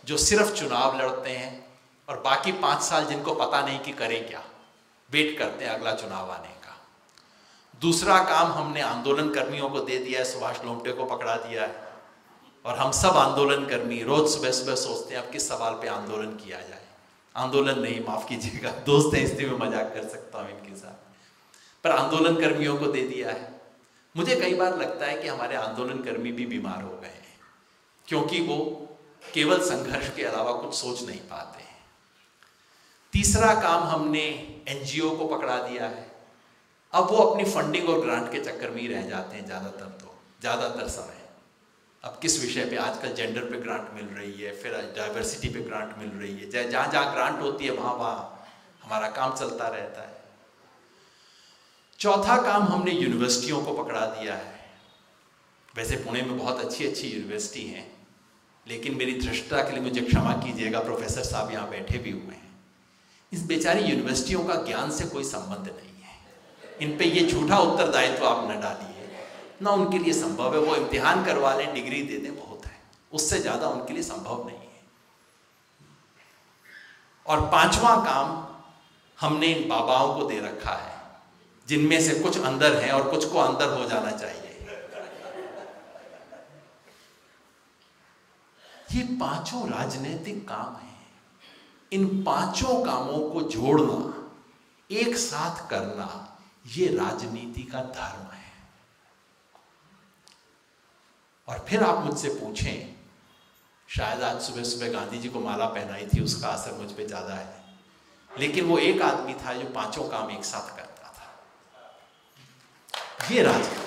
Speaker 1: जो सिर्फ चुनाव लड़ते हैं और बाकी 5 साल जिनको पता नहीं कि करें क्या, वेट करते हैं अगला चुनाव आने का। दूसरा काम हमने आंदोलन कर्मियों को दे दिया है, सुभाष लोमटे को पकड़ा दिया है, और हम सब आंदोलन कर्मी रोज सुबह सुबह सोचते हैं अब किस सवाल पे आंदोलन किया जाए। आंदोलन नहीं, माफ कीजिएगा, दोस्त हैं इसलिए मैं मजाक कर सकता हूं इनके साथ, पर आंदोलन कर्मियों को दे दिया है। मुझे कई बार लगता है कि हमारे आंदोलन कर्मी भी बीमार हो गए हैं, क्योंकि वो केवल संघर्ष के अलावा कुछ सोच नहीं पाते हैं। तीसरा काम हमने एनजीओ को पकड़ा दिया है। अब वो अपनी फंडिंग और ग्रांट के चक्कर में ही रह जाते हैं ज़्यादातर समय। अब किस विषय पे, आजकल जेंडर पे ग्रांट मिल रही है, फिर डाइवर्सिटी पे ग्रांट मिल रही है, जहाँ जहाँ ग्रांट होती है वहाँ हमारा काम चलता रहता है। चौथा काम, हमने यूनिवर्सिटियों को पकड़ा दिया है। वैसे पुणे में बहुत अच्छी अच्छी यूनिवर्सिटी हैं, लेकिन मेरी धृष्टता के लिए मुझे क्षमा कीजिएगा, प्रोफेसर साहब यहाँ बैठे भी हुए हैं, इस बेचारी यूनिवर्सिटियों का ज्ञान से कोई संबंध नहीं है। इन पे ये झूठा उत्तरदायित्व आप न डालिए, ना उनके लिए संभव है। वो इम्तिहान करवा लें, डिग्री दे दें, बहुत है, उससे ज़्यादा उनके लिए संभव नहीं है। और पांचवा काम हमने इन बाबाओं को दे रखा है, जिनमें से कुछ अंदर हैं और कुछ को अंदर हो जाना चाहिए। ये पांचों राजनीतिक काम हैं। इन पांचों कामों को जोड़ना, एक साथ करना, ये राजनीति का धर्म है। और फिर आप मुझसे पूछें, शायद आज सुबह सुबह गांधी जी को माला पहनाई थी, उसका असर मुझ पे ज्यादा है, लेकिन वो एक आदमी था जो पांचों काम एक साथ करता था। ये राजनीति,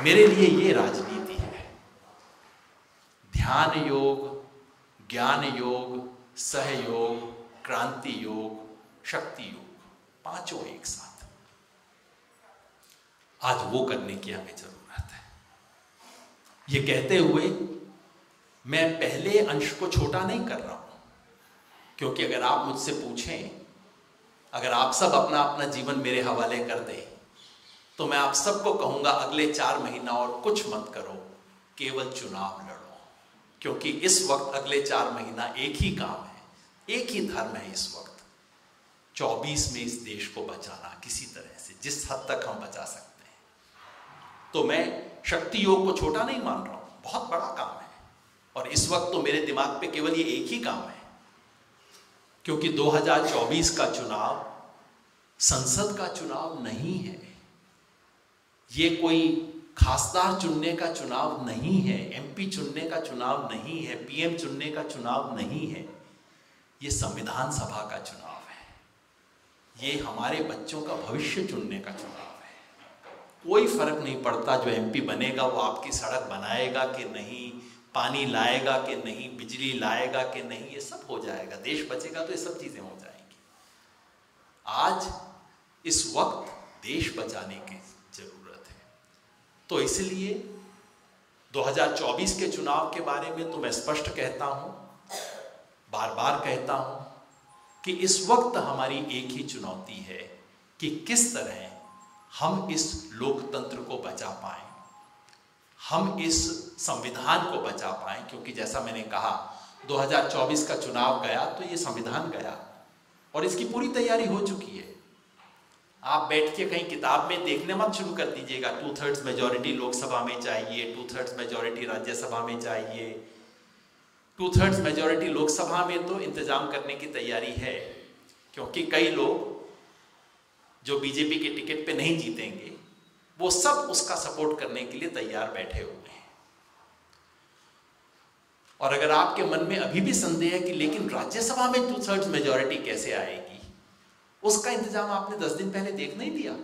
Speaker 1: मेरे लिए ये राजनीति है। ध्यान योग, ज्ञान योग, सहयोग, क्रांति योग, शक्ति योग, पांचों एक साथ। आज वो करने की हमें जरूरत है। ये कहते हुए मैं पहले अंश को छोटा नहीं कर रहा हूं, क्योंकि अगर आप मुझसे पूछें, अगर आप सब अपना अपना जीवन मेरे हवाले कर दें, तो मैं आप सबको कहूंगा अगले 4 महीना और कुछ मत करो, केवल चुनाव लड़ो। क्योंकि इस वक्त अगले 4 महीना एक ही काम है, एक ही धर्म है इस वक्त, 24 में इस देश को बचाना किसी तरह से, जिस हद तक हम बचा सकते हैं। तो मैं शक्ति योग को छोटा नहीं मान रहा हूं, बहुत बड़ा काम है। और इस वक्त तो मेरे दिमाग पे केवल ये एक ही काम है, क्योंकि 2024 का चुनाव संसद का चुनाव नहीं है, ये कोई खासदार चुनने का चुनाव नहीं है, एमपी चुनने का चुनाव नहीं है, पीएम चुनने का चुनाव नहीं है, ये संविधान सभा का चुनाव है। ये हमारे बच्चों का भविष्य चुनने का चुनाव है। कोई फर्क नहीं पड़ता जो एमपी बनेगा वो आपकी सड़क बनाएगा कि नहीं, पानी लाएगा कि नहीं, बिजली लाएगा कि नहीं, ये सब हो जाएगा। देश बचेगा तो ये सब चीजें हो जाएंगी। आज इस वक्त देश बचाने की जरूरत है। तो इसलिए 2024 के चुनाव के बारे में तो मैं स्पष्ट कहता हूं, बार बार कहता हूं कि इस वक्त हमारी एक ही चुनौती है कि किस तरह हम इस लोकतंत्र को बचा पाएं, हम इस संविधान को बचा पाएं। क्योंकि जैसा मैंने कहा, 2024 का चुनाव गया तो ये संविधान गया और इसकी पूरी तैयारी हो चुकी है। आप बैठ के कहीं किताब में देखने मत शुरू कर दीजिएगा 2/3 मेजॉरिटी लोकसभा में चाहिए, 2/3 मेजॉरिटी राज्यसभा में चाहिए। 2/3 मेजॉरिटी लोकसभा में तो इंतजाम करने की तैयारी है, क्योंकि कई लोग जो बीजेपी के टिकट पे नहीं जीतेंगे वो सब उसका सपोर्ट करने के लिए तैयार बैठे हुए हैं। और अगर आपके मन में अभी भी संदेह है कि लेकिन राज्यसभा में 2/3 मेजॉरिटी कैसे आएगी, उसका इंतजाम आपने 10 दिन पहले देख नहीं दिया।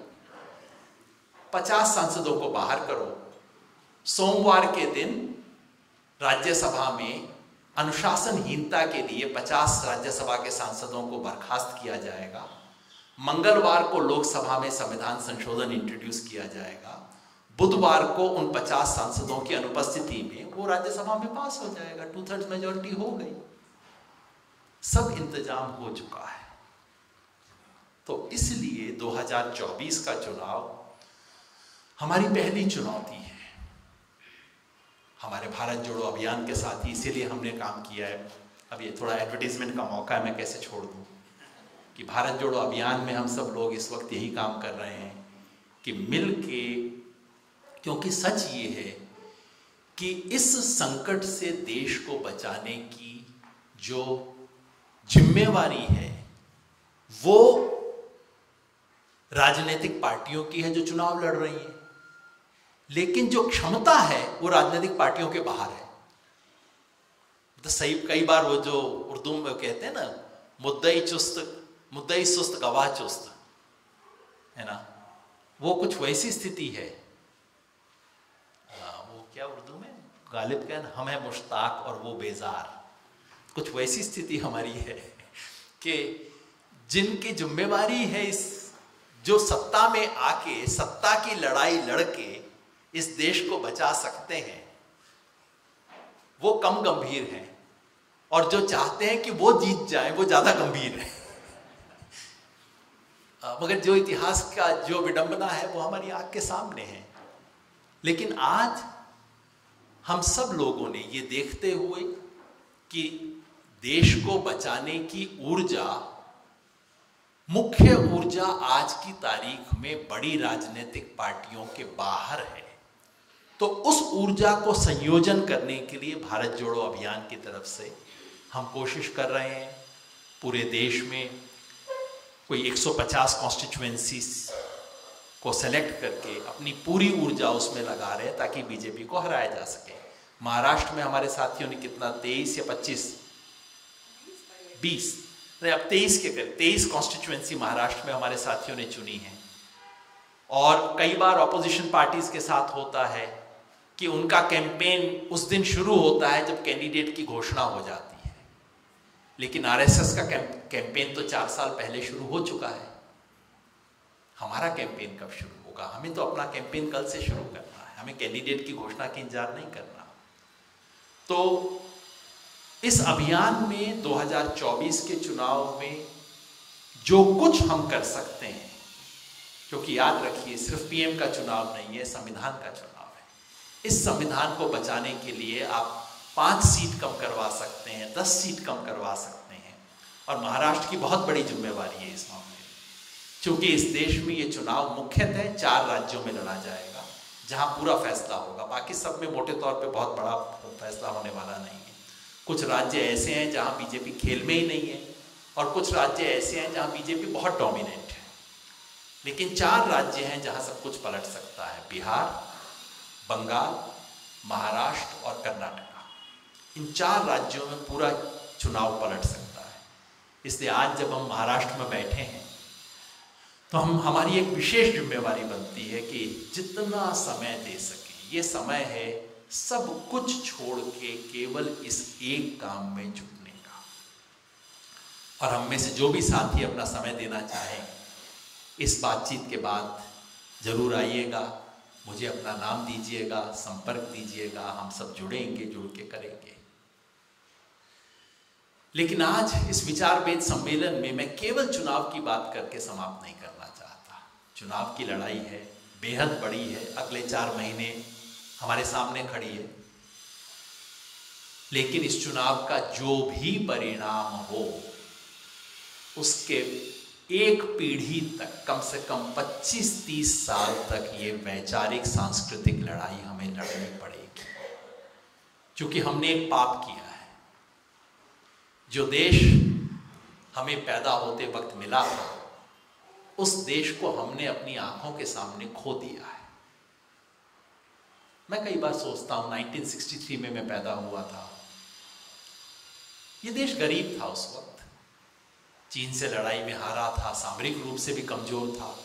Speaker 1: 50 सांसदों को बाहर करो। सोमवार के दिन राज्यसभा में अनुशासनहीनता के लिए 50 राज्यसभा के सांसदों को बर्खास्त किया जाएगा। मंगलवार को लोकसभा में संविधान संशोधन इंट्रोड्यूस किया जाएगा। बुधवार को उन 50 सांसदों की अनुपस्थिति में वो राज्यसभा में पास हो जाएगा। 2/3 मेजॉरिटी हो गई। सब इंतजाम हो चुका है। तो इसलिए 2024 का चुनाव हमारी पहली चुनौती है। हमारे भारत जोड़ो अभियान के साथ ही इसीलिए हमने काम किया है। अब ये थोड़ा एडवर्टीजमेंट का मौका है, मैं कैसे छोड़ दूं कि भारत जोड़ो अभियान में हम सब लोग इस वक्त यही काम कर रहे हैं कि मिल के, क्योंकि सच ये है कि इस संकट से देश को बचाने की जो जिम्मेवारी है वो राजनीतिक पार्टियों की है जो चुनाव लड़ रही हैं, लेकिन जो क्षमता है वो राजनीतिक पार्टियों के बाहर है। तो सही, कई बार वो जो उर्दू में कहते हैं ना, मुद्दई सुस्त गवाह चुस्त, है ना, वो कुछ वैसी स्थिति है। वो क्या उर्दू में गालिब कहना, हम हैं मुश्ताक और वो बेजार। कुछ वैसी स्थिति हमारी है कि जिनकी जिम्मेवारी है इस जो सत्ता में आके सत्ता की लड़ाई लड़के इस देश को बचा सकते हैं, वो कम गंभीर हैं, और जो चाहते हैं कि वो जीत जाए वो ज्यादा गंभीर है। मगर जो इतिहास का जो विडंबना है वो हमारी आंख के सामने है। लेकिन आज हम सब लोगों ने ये देखते हुए कि देश को बचाने की ऊर्जा, मुख्य ऊर्जा आज की तारीख में बड़ी राजनीतिक पार्टियों के बाहर है, तो उस ऊर्जा को संयोजन करने के लिए भारत जोड़ो अभियान की तरफ से हम कोशिश कर रहे हैं। पूरे देश में कोई 150 कॉन्स्टिट्यूएंसीज को सेलेक्ट करके अपनी पूरी ऊर्जा उसमें लगा रहे हैं ताकि बीजेपी को हराया जा सके। महाराष्ट्र में हमारे साथियों ने कितना 23 या 25 20 नहीं, अब 23 के करीब 23 कॉन्स्टिट्यूएंसी महाराष्ट्र में हमारे साथियों ने चुनी है। और कई बार ऑपोजिशन पार्टीज के साथ होता है कि उनका कैंपेन उस दिन शुरू होता है जब कैंडिडेट की घोषणा हो जाती है, लेकिन आरएसएस का कैंपेन तो 4 साल पहले शुरू हो चुका है। हमारा कैंपेन कब शुरू होगा? हमें तो अपना कैंपेन कल से शुरू करना है, हमें कैंडिडेट की घोषणा की इंतजार नहीं करना। तो इस अभियान में 2024 के चुनाव में जो कुछ हम कर सकते हैं, क्योंकि याद रखिए सिर्फ पीएम का चुनाव नहीं है, संविधान का चुनाव है। इस संविधान को बचाने के लिए आप 5 सीट कम करवा सकते हैं, 10 सीट कम करवा सकते हैं, और महाराष्ट्र की बहुत बड़ी जिम्मेवारी है इस मामले में, क्योंकि इस देश में ये चुनाव मुख्यतः 4 राज्यों में लड़ा जाएगा जहां पूरा फैसला होगा। बाकी सब में मोटे तौर पे बहुत बड़ा फैसला होने वाला नहीं है। कुछ राज्य ऐसे हैं जहां बीजेपी खेल में ही नहीं है, और कुछ राज्य ऐसे हैं जहां बीजेपी बहुत डोमिनेंट है। लेकिन 4 राज्य हैं जहां सब कुछ पलट सकता है: बिहार, बंगाल, महाराष्ट्र और कर्नाटका। इन 4 राज्यों में पूरा चुनाव पलट सकता है। इसलिए आज जब हम महाराष्ट्र में बैठे हैं तो हमारी एक विशेष जिम्मेवारी बनती है कि जितना समय दे सकें, ये समय है सब कुछ छोड़ के केवल इस एक काम में जुटने का। और हम में से जो भी साथी अपना समय देना चाहें, इस बातचीत के बाद जरूर आइएगा, मुझे अपना नाम दीजिएगा, संपर्क दीजिएगा, हम सब जुड़ेंगे, जुड़ के करेंगे। लेकिन आज इस विचार वेद सम्मेलन में मैं केवल चुनाव की बात करके समाप्त नहीं करना चाहता। चुनाव की लड़ाई है, बेहद बड़ी है, अगले 4 महीने हमारे सामने खड़ी है। लेकिन इस चुनाव का जो भी परिणाम हो, उसके एक पीढ़ी तक, कम से कम 25-30 साल तक ये वैचारिक सांस्कृतिक लड़ाई हमें लड़नी पड़ेगी। क्योंकि हमने एक पाप किया है। जो देश हमें पैदा होते वक्त मिला था, उस देश को हमने अपनी आंखों के सामने खो दिया है। मैं कई बार सोचता हूं, 1963 में मैं पैदा हुआ था। ये देश गरीब था उस वक्त, चीन से लड़ाई में हारा था, सामरिक रूप से भी कमजोर था।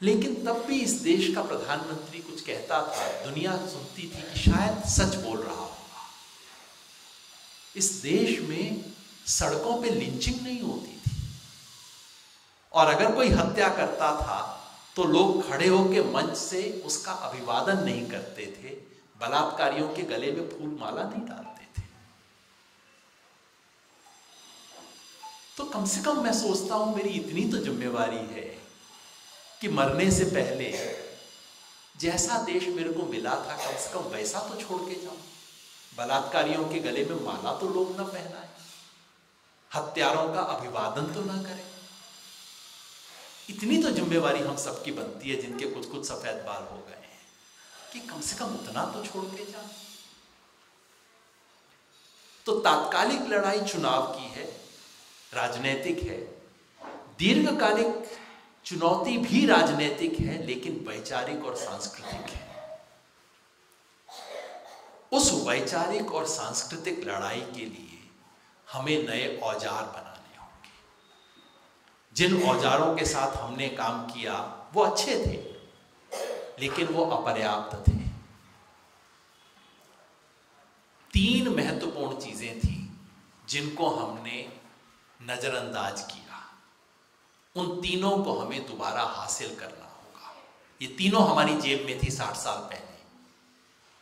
Speaker 1: लेकिन तब भी इस देश का प्रधानमंत्री कुछ कहता था, दुनिया सुनती थी कि शायद सच बोल रहा होगा। इस देश में सड़कों पे लिंचिंग नहीं होती थी, और अगर कोई हत्या करता था तो लोग खड़े होकर मंच से उसका अभिवादन नहीं करते थे, बलात्कारियों के गले में फूल माला नहीं डालते थे। तो कम से कम मैं सोचता हूं मेरी इतनी तो जिम्मेवारी है कि मरने से पहले जैसा देश मेरे को मिला था, कम से कम वैसा तो छोड़ के जाऊं। बलात्कारियों के गले में माला तो लोग ना पहनाएं, हत्यारों का अभिवादन तो ना करें। इतनी तो जिम्मेवारी हम सबकी बनती है, जिनके कुछ कुछ सफेद बाल हो गए हैं, कि कम से कम उतना तो छोड़ के जाएं। तो तात्कालिक लड़ाई चुनाव की है, राजनीतिक है। दीर्घकालिक चुनौती भी राजनीतिक है, लेकिन वैचारिक और सांस्कृतिक है। उस वैचारिक और सांस्कृतिक लड़ाई के लिए हमें नए औजार बनाने होंगे। जिन औजारों के साथ हमने काम किया वो अच्छे थे, लेकिन वो अपर्याप्त थे। चीजें थी जिनको हमने नजरअंदाज किया, उन तीनों को हमें दोबारा हासिल करना होगा। ये तीनों हमारी जेब में थी 60 साल पहले,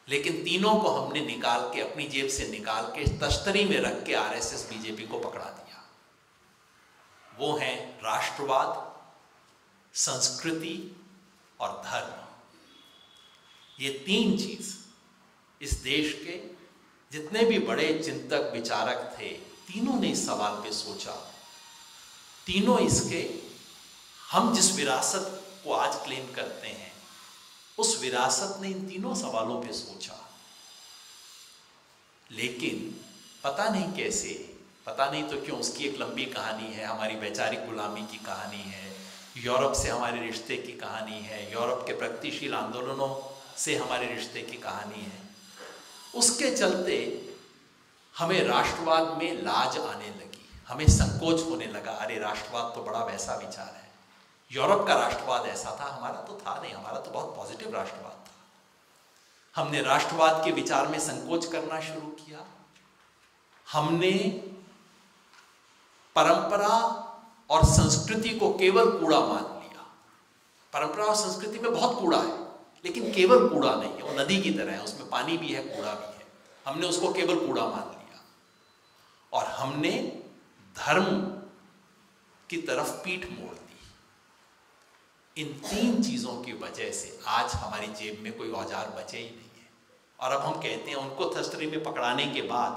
Speaker 1: लेकिन तीनों को हमने निकाल के, अपनी जेब से निकाल के तश्तरी में रख के आरएसएस बीजेपी को पकड़ा दिया। वो हैं राष्ट्रवाद, संस्कृति और धर्म। ये तीन चीज इस देश के जितने भी बड़े चिंतक विचारक थे, तीनों ने इस सवाल पे सोचा। तीनों इसके, हम जिस विरासत को आज क्लेम करते हैं, उस विरासत ने इन तीनों सवालों पे सोचा। लेकिन पता नहीं कैसे, पता नहीं तो क्यों, उसकी एक लंबी कहानी है। हमारी वैचारिक गुलामी की कहानी है, यूरोप से हमारे रिश्ते की कहानी है, यूरोप के प्रगतिशील आंदोलनों से हमारे रिश्ते की कहानी है। उसके चलते हमें राष्ट्रवाद में लाज आने लगी, हमें संकोच होने लगा। अरे राष्ट्रवाद तो बड़ा वैसा विचार है, यूरोप का राष्ट्रवाद ऐसा था, हमारा तो था नहीं, हमारा तो बहुत पॉजिटिव राष्ट्रवाद था। हमने राष्ट्रवाद के विचार में संकोच करना शुरू किया। हमने परंपरा और संस्कृति को केवल कूड़ा मान लिया। परंपरा और संस्कृति में बहुत कूड़ा है, लेकिन केवल कूड़ा नहीं है, वो नदी की तरह है, उसमें पानी भी है, कूड़ा भी है। हमने उसको केवल कूड़ा मान लिया और हमने धर्म की तरफ पीठ मोड़ दी। इन तीन चीजों की वजह से आज हमारी जेब में कोई औजार बचे ही नहीं है। और अब हम कहते हैं, उनको तश्तरी में पकड़ाने के बाद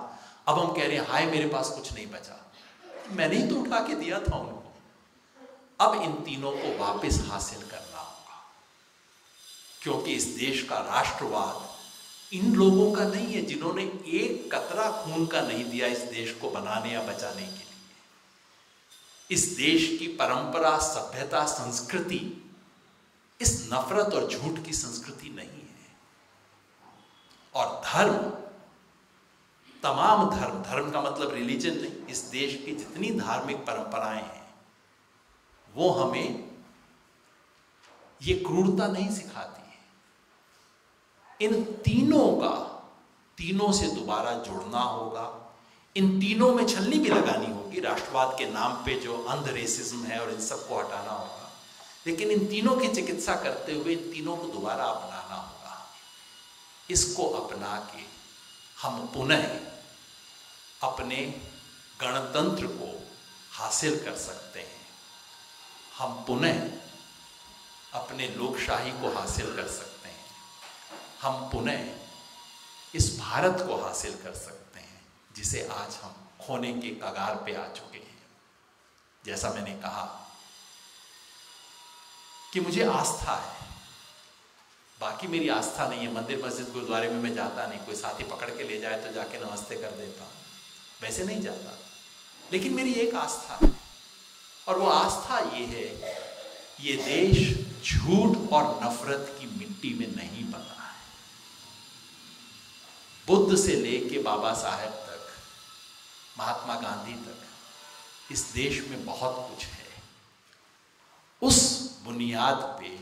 Speaker 1: अब हम कह रहे हैं, हाय मेरे पास कुछ नहीं बचा, मैंने ही तो उठा के दिया था उनको। अब इन तीनों को वापस हासिल करना होगा, क्योंकि इस देश का राष्ट्रवाद इन लोगों का नहीं है जिन्होंने एक कतरा खून का नहीं दिया इस देश को बनाने या बचाने के लिए। इस देश की परंपरा, सभ्यता, संस्कृति इस नफरत और झूठ की संस्कृति नहीं है। और धर्म, तमाम धर्म, धर्म का मतलब रिलीजन नहीं, इस देश की जितनी धार्मिक परंपराएं हैं वो हमें ये क्रूरता नहीं सिखाती है। इन तीनों से दोबारा जुड़ना होगा। इन तीनों में छलनी भी लगानी होगी, राष्ट्रवाद के नाम पे जो अंध रेसिज्म है और इन सबको हटाना होगा। लेकिन इन तीनों की चिकित्सा करते हुए इन तीनों को दोबारा अपनाना होगा। इसको अपना के हम पुनः अपने गणतंत्र को हासिल कर सकते हैं। हम पुनः अपने लोकशाही को हासिल कर सकते हैं। हम पुनः इस भारत को हासिल कर सकते हैं जिसे आज हम खोने के कगार पे आ चुके हैं। जैसा मैंने कहा कि मुझे आस्था है, बाकी मेरी आस्था नहीं है। मंदिर मस्जिद गुरुद्वारे में मैं जाता नहीं, कोई साथी पकड़ के ले जाए तो जाके नमस्ते कर देता हूँ, वैसे नहीं जाता। लेकिन मेरी एक आस्था है, और वो आस्था ये है, ये देश झूठ और नफरत की मिट्टी में नहीं बना है। बुद्ध से लेके बाबा साहेब तक, महात्मा गांधी तक इस देश में बहुत कुछ है। उस बुनियाद पे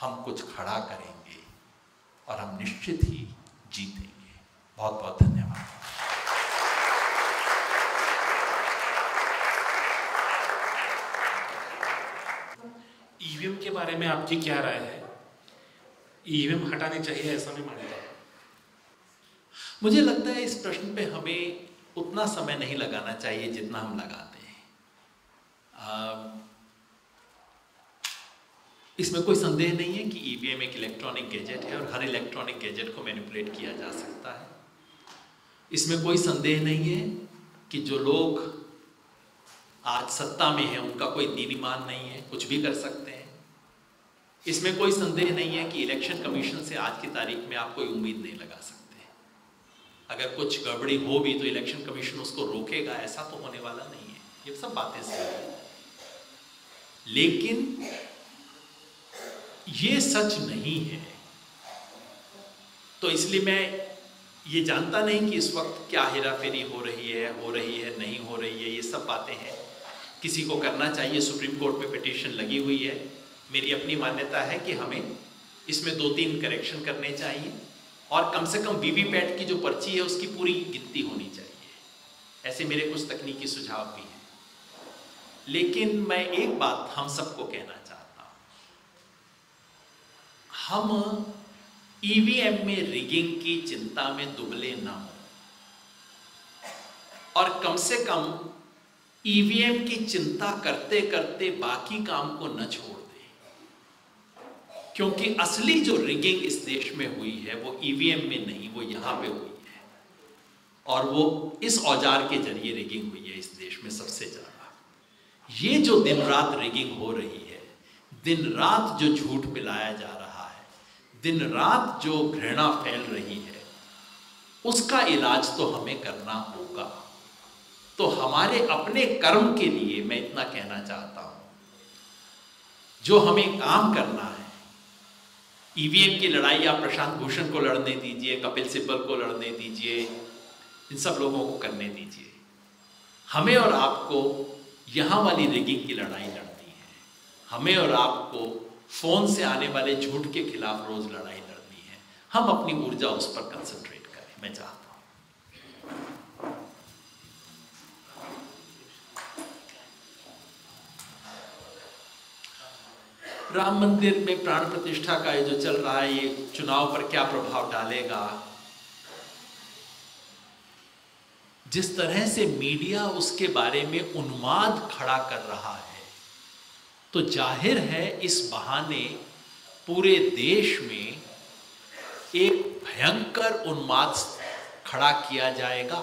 Speaker 1: हम कुछ खड़ा करेंगे और हम निश्चित ही जीतेंगे। बहुत बहुत धन्यवाद।
Speaker 2: ईवीएम के बारे में आपकी क्या राय है? ईवीएम हटानी चाहिए ऐसा मैं मानता हूं।
Speaker 1: मुझे लगता है इस प्रश्न पे हमें उतना समय नहीं लगाना चाहिए जितना हम लगाते हैं। इसमें कोई संदेह नहीं है कि ईवीएम एक इलेक्ट्रॉनिक गैजेट है और हर इलेक्ट्रॉनिक गैजेट को मैनिपुलेट किया जा सकता है। इसमें कोई संदेह नहीं है कि जो लोग आज सत्ता में हैं उनका कोई दीन ईमान नहीं है, कुछ भी कर सकते हैं। इसमें कोई संदेह नहीं है कि इलेक्शन कमीशन से आज की तारीख में आप कोई उम्मीद नहीं लगा सकते। अगर कुछ गड़बड़ी हो भी तो इलेक्शन कमीशन उसको रोकेगा, ऐसा तो होने वाला नहीं है। ये सब बातें सही हैं, लेकिन ये सच नहीं है। तो इसलिए मैं ये जानता नहीं कि इस वक्त क्या हेराफेरी हो रही है, नहीं हो रही है, ये सब बातें हैं। किसी को करना चाहिए, सुप्रीम कोर्ट में पिटीशन लगी हुई है। मेरी अपनी मान्यता है कि हमें इसमें 2-3 करेक्शन करने चाहिए और कम से कम वीवीपैट की जो पर्ची है उसकी पूरी गिनती होनी चाहिए। ऐसे मेरे कुछ तकनीकी सुझाव भी हैं, लेकिन मैं एक बात हम सबको कहना चाहता हूं, हम ईवीएम में रिगिंग की चिंता में दुबले ना हो, और कम से कम ईवीएम की चिंता करते करते बाकी काम को न छोड़ दें, क्योंकि असली जो रिगिंग इस देश में हुई है वो ईवीएम में नहीं, वो यहां पे हुई है, और वो इस औजार के जरिए रिगिंग हुई है इस देश में सबसे ज्यादा। ये जो दिन रात रिगिंग हो रही है, दिन रात जो झूठ पिलाया जा रहा है, दिन रात जो घृणा फैल रही है, उसका इलाज तो हमें करना होगा। तो हमारे अपने कर्म के लिए मैं इतना कहना चाहता हूं, जो हमें काम करना है, ईवीएम की लड़ाई आप प्रशांत भूषण को लड़ने दीजिए, कपिल सिब्बल को लड़ने दीजिए, इन सब लोगों को करने दीजिए। हमें और आपको यहां वाली रिगिंग की लड़ाई लड़नी है। हमें और आपको फोन से आने वाले झूठ के खिलाफ रोज लड़ाई लड़नी है। हम अपनी ऊर्जा उस पर कंसंट्रेट करें, मैं चाहता हूं। राम मंदिर में प्राण प्रतिष्ठा का ये जो चल रहा है, ये चुनाव पर क्या प्रभाव डालेगा? जिस तरह से मीडिया उसके बारे में उन्माद खड़ा कर रहा है, तो जाहिर है इस बहाने पूरे देश में एक भयंकर उन्माद खड़ा किया जाएगा।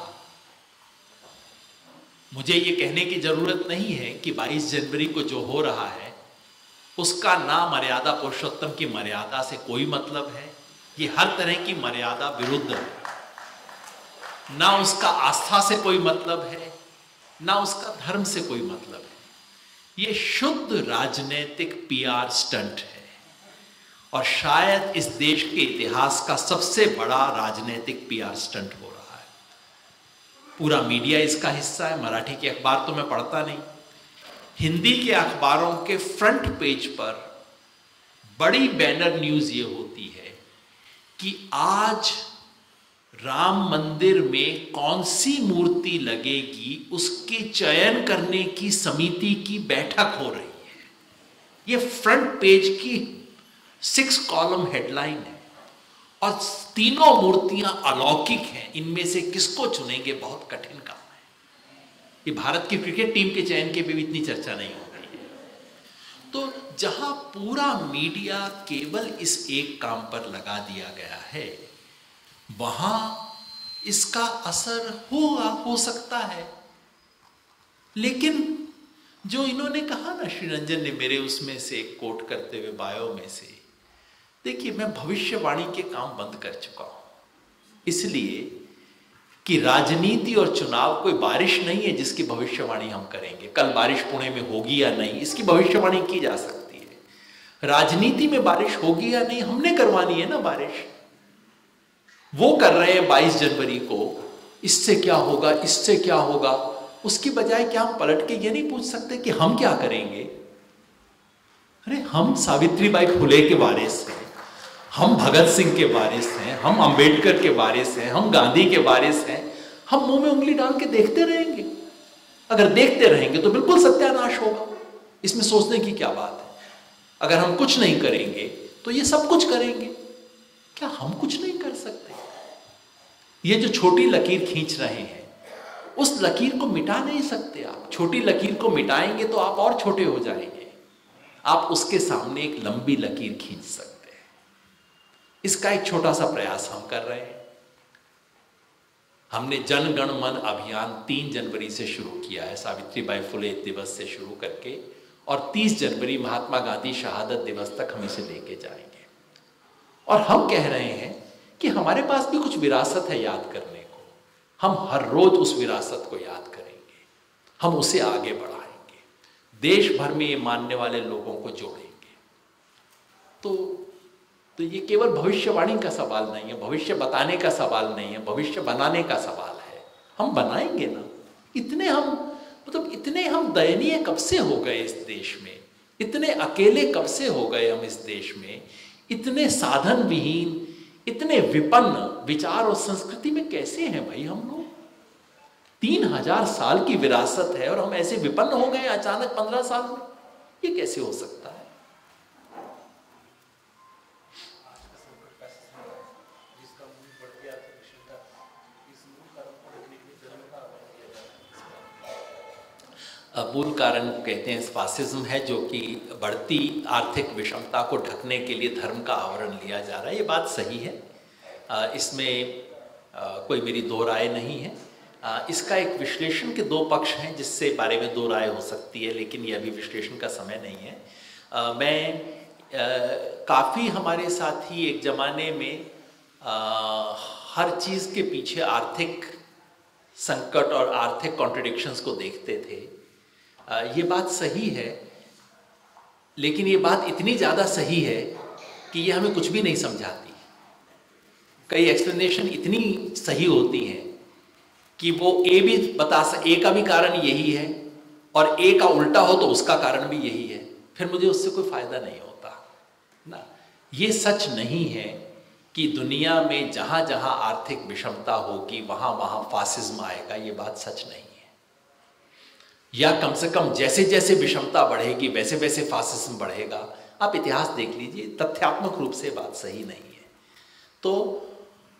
Speaker 1: मुझे ये कहने की जरूरत नहीं है कि 22 जनवरी को जो हो रहा है उसका ना मर्यादा पुरुषोत्तम की मर्यादा से कोई मतलब है, ये हर तरह की मर्यादा विरुद्ध है। ना उसका आस्था से कोई मतलब है, ना उसका धर्म से कोई मतलब है। ये शुद्ध राजनीतिक पीआर स्टंट है, और शायद इस देश के इतिहास का सबसे बड़ा राजनीतिक पीआर स्टंट हो रहा है। पूरा मीडिया इसका हिस्सा है। मराठी के अखबार तो मैं पढ़ता नहीं, हिंदी के अखबारों के फ्रंट पेज पर बड़ी बैनर न्यूज ये होती है कि आज राम मंदिर में कौन सी मूर्ति लगेगी उसके चयन करने की समिति की बैठक हो रही है। ये फ्रंट पेज की 6 कॉलम हेडलाइन है, और तीनों मूर्तियां अलौकिक हैं। इनमें से किसको चुनेंगे बहुत कठिन काम है। ये भारत की क्रिकेट टीम के चयन के भी इतनी चर्चा नहीं हो रही है। तो जहां पूरा मीडिया केवल इस एक काम पर लगा दिया गया है, वहां इसका असर हो सकता है। लेकिन जो इन्होंने कहा ना, श्री रंजन ने मेरे उसमें से एक कोट करते हुए बायो में से, देखिए मैं भविष्यवाणी के काम बंद कर चुका हूं, इसलिए कि राजनीति और चुनाव कोई बारिश नहीं है जिसकी भविष्यवाणी हम करेंगे। कल बारिश पुणे में होगी या नहीं, इसकी भविष्यवाणी की जा सकती है। राजनीति में बारिश होगी या नहीं, हमने करवानी है ना बारिश। वो कर रहे हैं 22 जनवरी को, इससे क्या होगा, इससे क्या होगा। उसकी बजाय क्या हम पलट के ये नहीं पूछ सकते कि हम क्या करेंगे? अरे हम सावित्रीबाई फुले के वारिस हैं, हम भगत सिंह के वारिस हैं, हम अंबेडकर के वारिस हैं, हम गांधी के वारिस हैं। हम मुंह में उंगली डाल के देखते रहेंगे? अगर देखते रहेंगे तो बिल्कुल सत्यानाश होगा। इसमें सोचने की क्या बात है? अगर हम कुछ नहीं करेंगे तो ये सब कुछ करेंगे। क्या हम कुछ नहीं कर सकते? ये जो छोटी लकीर खींच रहे हैं, उस लकीर को मिटा नहीं सकते आप। छोटी लकीर को मिटाएंगे तो आप और छोटे हो जाएंगे। आप उसके सामने एक लंबी लकीर खींच सकते हैं। इसका एक छोटा सा प्रयास हम कर रहे हैं। हमने जन गण मन अभियान 3 जनवरी से शुरू किया है, सावित्रीबाई फुले दिवस से शुरू करके, और 30 जनवरी महात्मा गांधी शहादत दिवस तक हम इसे लेके जाएंगे। और हम कह रहे हैं कि हमारे पास भी कुछ विरासत है याद करने को। हम हर रोज उस विरासत को याद करेंगे, हम उसे आगे बढ़ाएंगे, देश भर में ये मानने वाले लोगों को जोड़ेंगे। तो ये केवल भविष्यवाणी का सवाल नहीं है, भविष्य बताने का सवाल नहीं है, भविष्य बनाने का सवाल है। हम बनाएंगे ना। इतने हम दयनीय कब से हो गए इस देश में, इतने अकेले कब से हो गए हम इस देश में, इतने साधन विहीन, इतने विपन्न विचार और संस्कृति में कैसे हैं भाई हम लोग? 3000 साल की विरासत है और हम ऐसे विपन्न हो गए अचानक 15 साल में, ये कैसे हो सकता है? मूल कारण कहते हैं फासिज्म है, जो कि बढ़ती आर्थिक विषमता को ढकने के लिए धर्म का आवरण लिया जा रहा है। ये बात सही है, इसमें कोई मेरी दो राय नहीं है। इसका एक विश्लेषण के दो पक्ष हैं जिससे बारे में दो राय हो सकती है, लेकिन यह अभी विश्लेषण का समय नहीं है। मैं काफ़ी हमारे साथी एक ज़माने में हर चीज़ के पीछे आर्थिक संकट और आर्थिक कॉन्ट्रडिक्शंस को देखते थे। ये बात सही है, लेकिन ये बात इतनी ज़्यादा सही है कि ये हमें कुछ भी नहीं समझाती। कई एक्सप्लेनेशन इतनी सही होती हैं कि वो ए का भी कारण यही है और ए का उल्टा हो तो उसका कारण भी यही है, फिर मुझे उससे कोई फायदा नहीं होता ना। ये सच नहीं है कि दुनिया में जहाँ जहाँ आर्थिक विषमता होगी वहाँ वहाँ फासिज्म आएगा, ये बात सच नहीं है। या कम से कम जैसे जैसे विषमता बढ़ेगी वैसे वैसे फासिज्म बढ़ेगा। आप इतिहास देख लीजिए, तथ्यात्मक रूप से बात सही नहीं है। तो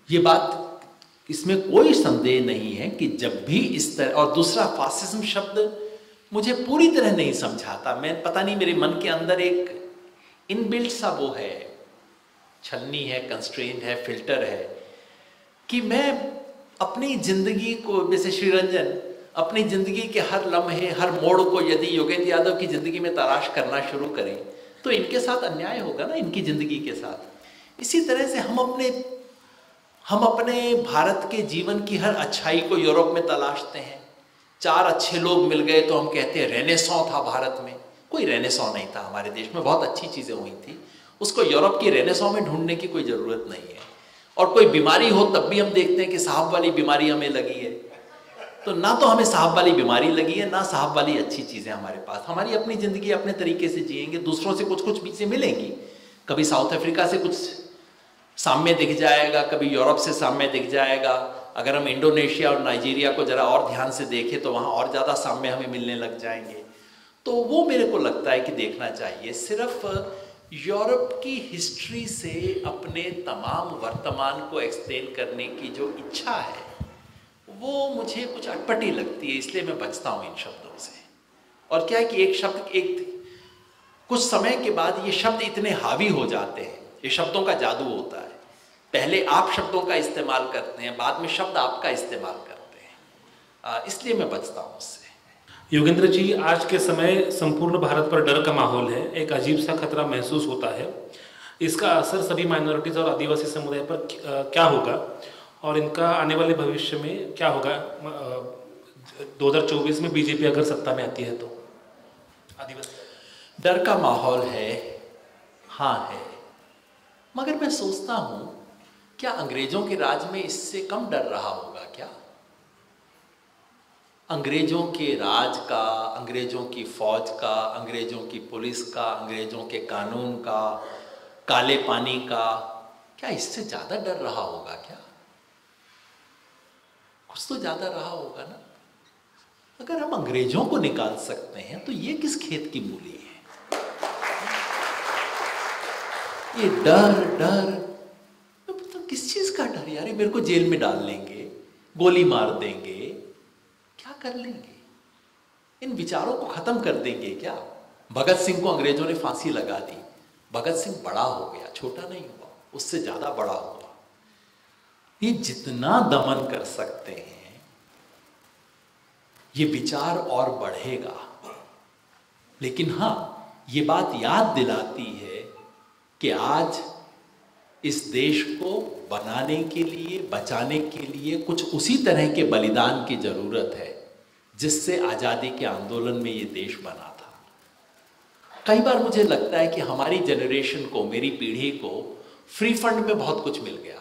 Speaker 1: ये बात, इसमें कोई संदेह नहीं है कि जब भी इस तरह, और दूसरा फासिज्म शब्द मुझे पूरी तरह नहीं समझाता। मैं पता नहीं, मेरे मन के अंदर एक इनबिल्ट सा वो है, छलनी है, कंस्ट्रेंट है, फिल्टर है कि मैं अपनी जिंदगी को, जैसे श्रीरंजन अपनी जिंदगी के हर लम्हे, हर मोड़ को यदि योगेंद्र यादव की जिंदगी में तलाश करना शुरू करें तो इनके साथ अन्याय होगा ना, इनकी जिंदगी के साथ। इसी तरह से हम अपने भारत के जीवन की हर अच्छाई को यूरोप में तलाशते हैं। 4 अच्छे लोग मिल गए तो हम कहते हैं रेनेसां था भारत में। कोई रेनेसां नहीं था हमारे देश में, बहुत अच्छी चीज़ें हुई थी, उसको यूरोप की रेनेसां में ढूंढने की कोई ज़रूरत नहीं है। और कोई बीमारी हो तब भी हम देखते हैं कि साहब वाली बीमारी हमें लगी है। तो ना तो हमें साहब वाली बीमारी लगी है, ना साहब वाली अच्छी चीज़ें हमारे पास। हमारी अपनी ज़िंदगी अपने तरीके से जिएंगे, दूसरों से कुछ कुछ चीज़ें मिलेंगी। कभी साउथ अफ्रीका से कुछ साम्य दिख जाएगा, कभी यूरोप से साम्य दिख जाएगा। अगर हम इंडोनेशिया और नाइजीरिया को ज़रा और ध्यान से देखें तो वहाँ और ज़्यादा साम्य हमें मिलने लग जाएंगे। तो वो मेरे को लगता है कि देखना चाहिए। सिर्फ यूरोप की हिस्ट्री से अपने तमाम वर्तमान को एक्सप्लेन करने की जो इच्छा है वो मुझे कुछ अटपटी लगती है, इसलिए मैं बचता हूँ इन शब्दों से। और क्या है कि एक शब्द कुछ समय के बाद ये शब्द इतने हावी हो जाते हैं, ये शब्दों का जादू होता है। पहले आप शब्दों का इस्तेमाल करते हैं, बाद में शब्द आपका इस्तेमाल करते हैं, इसलिए मैं बचता हूँ उससे।
Speaker 2: योगेंद्र जी, आज के समय संपूर्ण भारत पर डर का माहौल है, एक अजीब सा खतरा महसूस होता है। इसका असर सभी माइनॉरिटीज़ और आदिवासी समुदाय पर क्या होगा और इनका आने वाले भविष्य में क्या होगा 2024 में बीजेपी अगर सत्ता में आती है तो? आदिवासी
Speaker 1: डर का माहौल है, हाँ है, मगर मैं सोचता हूँ क्या अंग्रेजों के राज में इससे कम डर रहा होगा क्या? अंग्रेजों के राज का, अंग्रेजों की फौज का, अंग्रेजों की पुलिस का, अंग्रेजों के कानून का, काले पानी का, क्या इससे ज़्यादा डर रहा होगा क्या? कुछ तो ज़्यादा रहा होगा ना। अगर हम अंग्रेजों को निकाल सकते हैं तो ये किस खेत की मूली है? ये डर तो किस चीज़ का डर यार? मेरे को जेल में डाल लेंगे, गोली मार देंगे, क्या कर लेंगे? इन विचारों को ख़त्म कर देंगे क्या? भगत सिंह को अंग्रेजों ने फांसी लगा दी, भगत सिंह बड़ा हो गया, छोटा नहीं हुआ, उससे ज़्यादा बड़ा हुआ। ये जितना दमन कर सकते हैं ये विचार और बढ़ेगा। लेकिन हाँ, ये बात याद दिलाती है कि आज इस देश को बनाने के लिए, बचाने के लिए कुछ उसी तरह के बलिदान की जरूरत है जिससे आज़ादी के आंदोलन में ये देश बना था। कई बार मुझे लगता है कि हमारी जनरेशन को, मेरी पीढ़ी को फ्री फंड में बहुत कुछ मिल गया।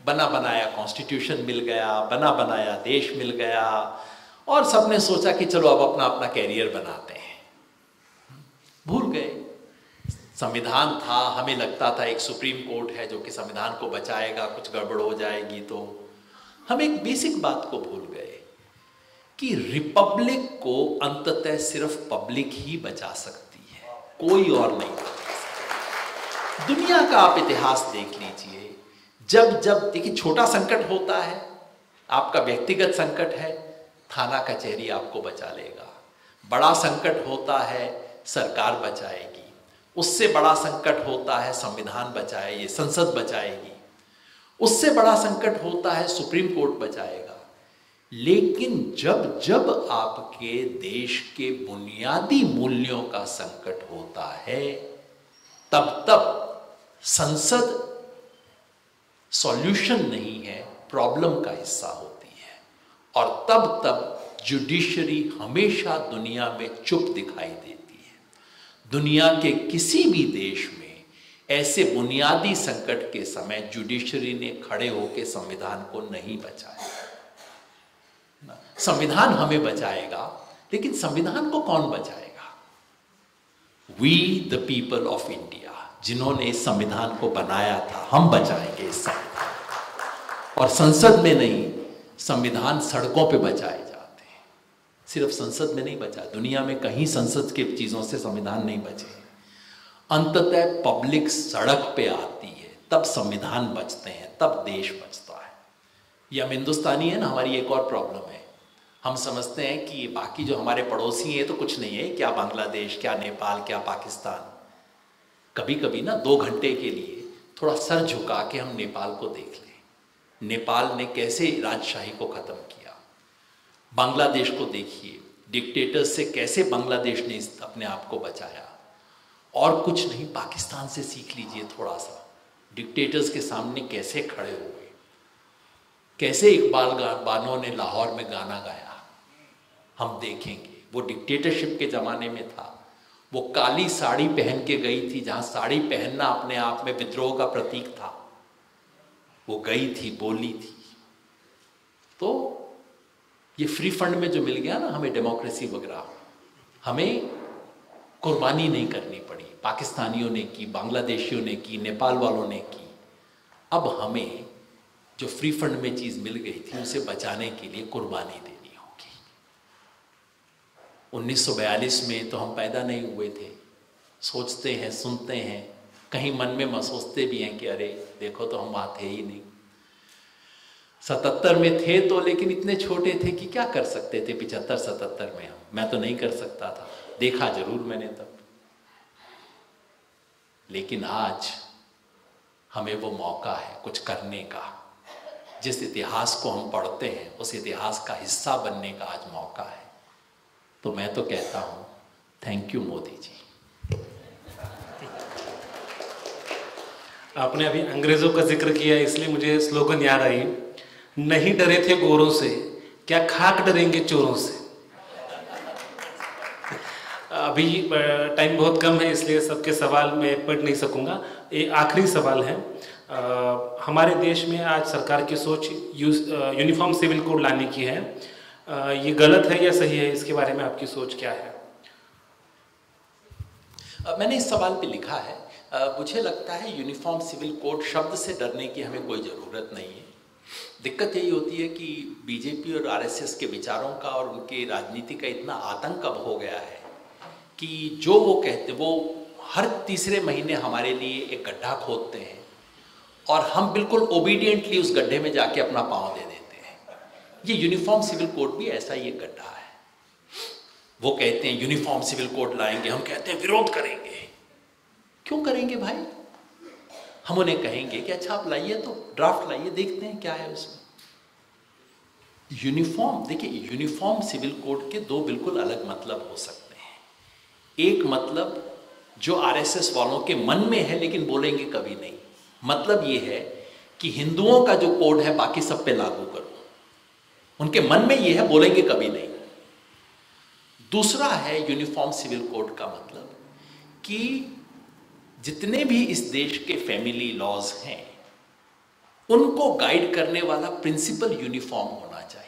Speaker 1: बना बनाया कॉन्स्टिट्यूशन मिल गया, बना बनाया देश मिल गया, और सबने सोचा कि चलो अब अपना अपना कैरियर बनाते हैं। भूल गए संविधान था, हमें लगता था एक सुप्रीम कोर्ट है जो कि संविधान को बचाएगा, कुछ गड़बड़ हो जाएगी तो। हम एक बेसिक बात को भूल गए कि रिपब्लिक को अंततः सिर्फ पब्लिक ही बचा सकती है, कोई और नहीं बचा सकता। दुनिया का आप इतिहास देख लीजिए, जब जब देखिए छोटा संकट होता है, आपका व्यक्तिगत संकट है, थाना कचहरी आपको बचा लेगा। बड़ा संकट होता है, सरकार बचाएगी। उससे बड़ा संकट होता है, संविधान बचाएगी, संसद बचाएगी। उससे बड़ा संकट होता है, सुप्रीम कोर्ट बचाएगा। लेकिन जब जब आपके देश के बुनियादी मूल्यों का संकट होता है, तब तब संसद सॉल्यूशन नहीं है, प्रॉब्लम का हिस्सा होती है। और तब तब जुडिशरी हमेशा दुनिया में चुप दिखाई देती है। दुनिया के किसी भी देश में ऐसे बुनियादी संकट के समय जुडिशरी ने खड़े होकर संविधान को नहीं बचाया। संविधान हमें बचाएगा, लेकिन संविधान को कौन बचाएगा? We the people of India, जिन्होंने इस संविधान को बनाया था, हम बचाएंगे इस संविधान। और संसद में नहीं, संविधान सड़कों पे बचाए जाते हैं। सिर्फ संसद में नहीं बचा, दुनिया में कहीं संसद के चीजों से संविधान नहीं बचे। अंततः पब्लिक सड़क पे आती है, तब संविधान बचते हैं, तब देश बचता है। ये हम हिंदुस्तानी है ना, हमारी एक और प्रॉब्लम है। हम समझते हैं कि बाकी जो हमारे पड़ोसी हैं तो कुछ नहीं है, क्या बांग्लादेश, क्या नेपाल, क्या पाकिस्तान। कभी कभी ना 2 घंटे के लिए थोड़ा सर झुका के हम नेपाल को देख लें। नेपाल ने कैसे राजशाही को खत्म किया। बांग्लादेश को देखिए, डिक्टेटर्स से कैसे बांग्लादेश ने अपने आप को बचाया। और कुछ नहीं, पाकिस्तान से सीख लीजिए थोड़ा सा, डिक्टेटर्स के सामने कैसे खड़े हुए। कैसे इकबाल बानो ने लाहौर में गाना गाया, हम देखेंगे। वो डिक्टेटरशिप के ज़माने में था। वो काली साड़ी पहन के गई थी, जहाँ साड़ी पहनना अपने आप में विद्रोह का प्रतीक था। वो गई थी, बोली थी। तो ये फ्री फंड में जो मिल गया ना हमें, डेमोक्रेसी वगैरह, हमें कुर्बानी नहीं करनी पड़ी। पाकिस्तानियों ने की, बांग्लादेशियों ने की, नेपाल वालों ने की। अब हमें जो फ्री फंड में चीज़ मिल गई थी, उसे बचाने के लिए कुर्बानी देनी होगी। 1942 में तो हम पैदा नहीं हुए थे। सोचते हैं, सुनते हैं, कहीं मन में महसूसते भी हैं कि अरे देखो तो हम वहाँ थे ही नहीं। 77 में थे तो, लेकिन इतने छोटे थे कि क्या कर सकते थे 75-77 में हम। मैं तो नहीं कर सकता था, देखा जरूर मैंने तब। लेकिन आज हमें वो मौका है कुछ करने का। जिस इतिहास को हम पढ़ते हैं, उस इतिहास का हिस्सा बनने का आज मौका है। तो मैं तो कहता हूं, थैंक यू मोदी जी।
Speaker 2: आपने अभी अंग्रेजों का जिक्र किया, इसलिए मुझे स्लोगन याद आई, नहीं डरे थे गोरों से, क्या खाक डरेंगे चोरों से। अभी टाइम बहुत कम है, इसलिए सबके सवाल मैं पढ़ नहीं सकूंगा। एक आखिरी सवाल है। हमारे देश में आज सरकार की सोच यूनिफॉर्म सिविल कोड लाने की है। ये गलत है या सही है? इसके बारे में आपकी सोच क्या है?
Speaker 1: मैंने इस सवाल पे लिखा है, मुझे लगता है यूनिफॉर्म सिविल कोड शब्द से डरने की हमें कोई ज़रूरत नहीं है। दिक्कत यही होती है कि बीजेपी और आरएसएस के विचारों का और उनकी राजनीति का इतना आतंक अब हो गया है कि जो वो कहते, वो हर तीसरे महीने हमारे लिए एक गड्ढा खोदते हैं और हम बिल्कुल ओबीडियंटली उस गड्ढे में जाके अपना पाँव दे देते हैं। ये यूनिफॉर्म सिविल कोड भी ऐसा ही एक गड्ढा है। वो कहते हैं यूनिफॉर्म सिविल कोड लाएंगे, हम कहते हैं विरोध करेंगे। क्यों करेंगे भाई? हम उन्हें कहेंगे कि अच्छा आप लाइए, तो ड्राफ्ट लाइए, देखते हैं क्या है उसमें। यूनिफॉर्म, देखिए यूनिफॉर्म सिविल कोड के 2 बिल्कुल अलग मतलब हो सकते हैं। एक मतलब जो आरएसएस वालों के मन में है लेकिन बोलेंगे कभी नहीं, मतलब ये है कि हिंदुओं का जो कोड है बाकी सब पे लागू करो। उनके मन में ये है, बोलेंगे कभी नहीं। दूसरा है यूनिफॉर्म सिविल कोड का मतलब कि जितने भी इस देश के फैमिली लॉज हैं, उनको गाइड करने वाला प्रिंसिपल यूनिफॉर्म होना चाहिए।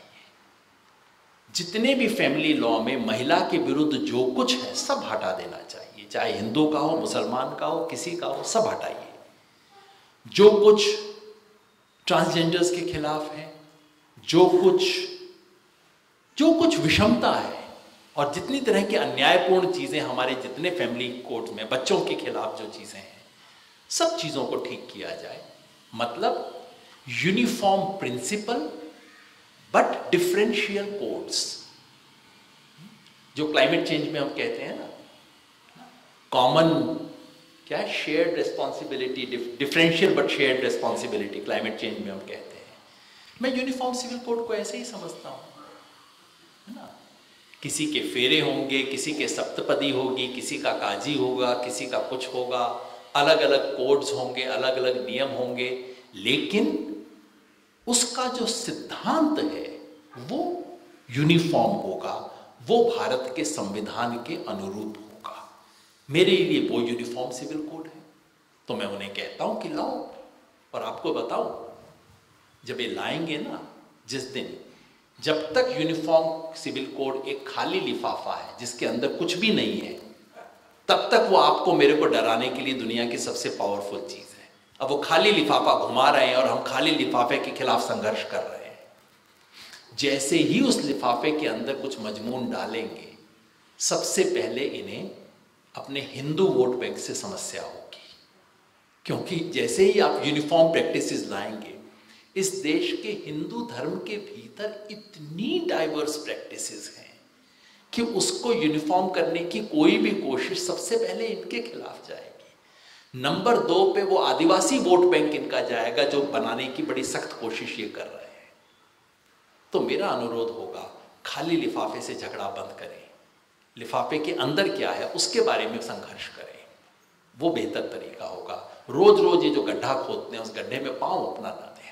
Speaker 1: जितने भी फैमिली लॉ में महिला के विरुद्ध जो कुछ है सब हटा देना चाहिए, चाहे हिंदू का हो, मुसलमान का हो, किसी का हो, सब हटाइए। जो कुछ ट्रांसजेंडर्स के खिलाफ है, जो कुछ जो कुछ विषमता है और जितनी तरह की अन्यायपूर्ण चीजें हमारे जितने फैमिली कोड में बच्चों के खिलाफ जो चीजें हैं, सब चीजों को ठीक किया जाए। मतलब uniform principle but differential codes, जो क्लाइमेट चेंज में हम कहते हैं ना, कॉमन क्या है, shared responsibility, differential but shared responsibility climate change में हम कहते हैं। मैं यूनिफॉर्म सिविल कोड को ऐसे ही समझता हूं, है ना। किसी के फेरे होंगे, किसी के सप्तपदी होगी, किसी का काजी होगा, किसी का कुछ होगा, अलग अलग कोड्स होंगे, अलग अलग नियम होंगे, लेकिन उसका जो सिद्धांत है वो यूनिफॉर्म होगा, वो भारत के संविधान के अनुरूप होगा। मेरे लिए वो यूनिफॉर्म सिविल कोड है। तो मैं उन्हें कहता हूं कि लाओ, और आपको बताऊं, जब ये लाएंगे ना, जिस दिन, जब तक यूनिफॉर्म सिविल कोड एक खाली लिफाफा है जिसके अंदर कुछ भी नहीं है, तब तक वो आपको मेरे को डराने के लिए दुनिया की सबसे पावरफुल चीज है। अब वो खाली लिफाफा घुमा रहे हैं और हम खाली लिफाफे के खिलाफ संघर्ष कर रहे हैं। जैसे ही उस लिफाफे के अंदर कुछ मजमून डालेंगे, सबसे पहले इन्हें अपने हिंदू वोट बैंक से समस्या होगी, क्योंकि जैसे ही आप यूनिफॉर्म प्रैक्टिसेस लाएंगे, इस देश के हिंदू धर्म के भीतर इतनी डाइवर्स प्रैक्टिसेस हैं कि उसको यूनिफॉर्म करने की कोई भी कोशिश सबसे पहले इनके खिलाफ जाएगी। नंबर 2 पे वो आदिवासी वोट बैंक इनका जाएगा, जो बनाने की बड़ी सख्त कोशिश ये कर रहे हैं। तो मेरा अनुरोध होगा, खाली लिफाफे से झगड़ा बंद करें, लिफाफे के अंदर क्या है उसके बारे में संघर्ष करें, वो बेहतर तरीका होगा। रोज रोज ये जो गड्ढा खोदते हैं, उस गड्ढे में पांव अपना ना दें।